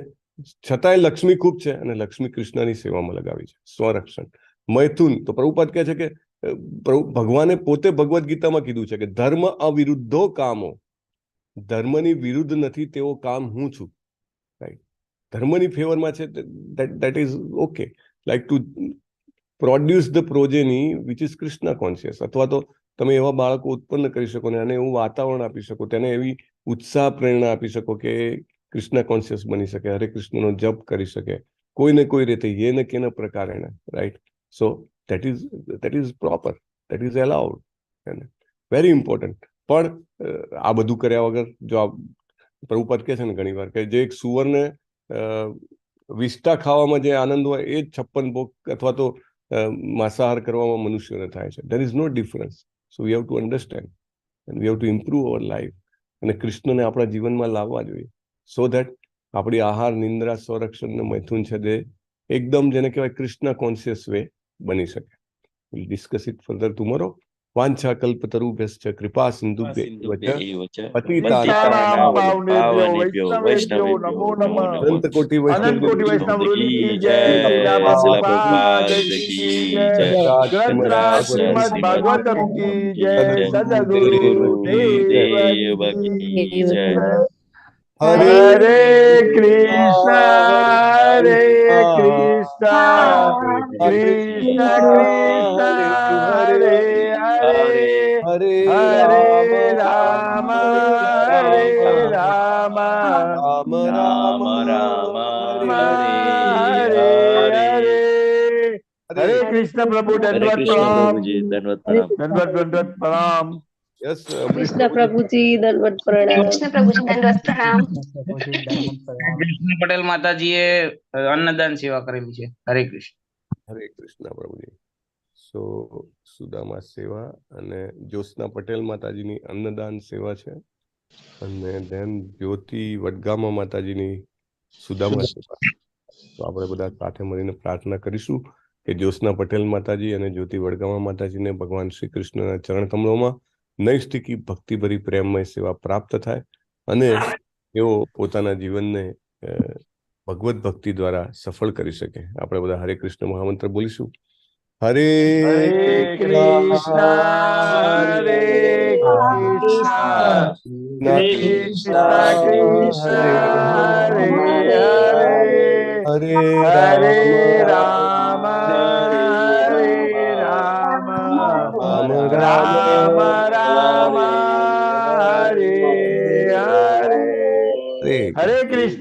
છતાંય લક્ષ્મી ખૂબ છે અને લક્ષ્મી કૃષ્ણની સેવામાં લગાવી છે. સ્વરક્ષણ, મૈથુન. તો પ્રભુપાદ કહે છે કે ભગવાને પોતે ભગવદ્ ગીતામાં કીધું છે કે ધર્મ અવિરુદ્ધો કામો, ધર્મની વિરુદ્ધ નથી તેવો કામ હું છું, રાઈટ. ધર્મની ફેવરમાં છે, that is okay. Like to produce the progeny which is Krishna conscious, અથવા તો તમે એવા બાળકો ઉત્પન્ન કરી શકો ને અને એવું વાતાવરણ આપી શકો, તેને એવી ઉત્સાહ પ્રેરણા આપી શકો કે કૃષ્ણ કોન્શિયસ બની શકે, હરે કૃષ્ણનો જપ કરી શકે કોઈને કોઈ રીતે, યેન કેન પ્રકારેણ, right. So that is proper, that is allowed, very important. પણ આ બધું કર્યા વગર જો આ પ્રભુપાદ કહે છે ને ઘણી વાર કે જે એક સુવરને વિષ્ટા ખાવામાં જે આનંદ હોય એ જ 56 ભોગ અથવા તો માંસાહાર કરવામાં મનુષ્યને થાય છે. there is no difference. So we have to understand and we have to improve our life. અને કૃષ્ણને આપણા જીવનમાં લાવવા જોઈએ, સો ધેટ આપણી આહાર, નિંદ્રા, સ્વરક્ષણ ને મૈથુન છે તે એકદમ જેને કહેવાય કૃષ્ણ કોન્શિયસ વે બની શકે. we'll discuss it further tomorrow. વાંછા કલ્પતરુભ્યશ્ચ કૃપા સિંધુભ્યઃ પતિતાનાં પાવનેભ્યો વૈષ્ણવેભ્યો નમો નમઃ. અનંત કોટિ અનંત કોટિ વૈષ્ણવ વૃંદ કી જય. શીલા પ્રભુપાદ કી જય. ગ્રંથરાજ શ્રીમદ ભાગવતમ કી જય. સદગુરુ દેવ કી જય. હરે કૃષ્ણ કૃષ્ણ કૃષ્ણ હરે હરે, હરે રામ રામ રામ રામ હરે હરે. હરે કૃષ્ણ પ્રભુ, દંડવત પ્રણામ. દંડવત પ્રણામ. કૃષ્ણ પ્રભુજી દંડવત પ્રણામ. કૃષ્ણ પ્રભુજી દંડવત પ્રણામ. કૃષ્ણ પટેલ માતાજીએ અન્નદાન સેવા કરેલી છે. હરે કૃષ્ણ. હરે કૃષ્ણ પ્રભુજી. સો સુદામા સેવા અને જ્યોત્સના પટેલ માતાજીની અન્નદાન સેવા છે, અને ધેન જ્યોતિ વડગામા માતાજીની સુદામા સેવા. તો આપણે બધા સાથે મળીને પ્રાર્થના કરીશું કે જ્યોત્સના પટેલ માતાજી અને જ્યોતિ વડગામા માતાજીને ભગવાન શ્રી કૃષ્ણના ચરણ કમળોમાં નૈષ્ઠિકી ભક્તિભરી પ્રેમમય સેવા પ્રાપ્ત થાય અને તેઓ પોતાના જીવનને ભગવત ભક્તિ દ્વારા સફળ કરી શકે. આપણે બધા હરે કૃષ્ણ મહામંત્ર બોલીશું. હરે કૃષ્ણ હરે કૃષ્ણ કૃષ્ણ કૃષ્ણ હરે હરે, હરે રામ હરે રામ રામ રામ હરે હરે. હરે કૃષ્ણ.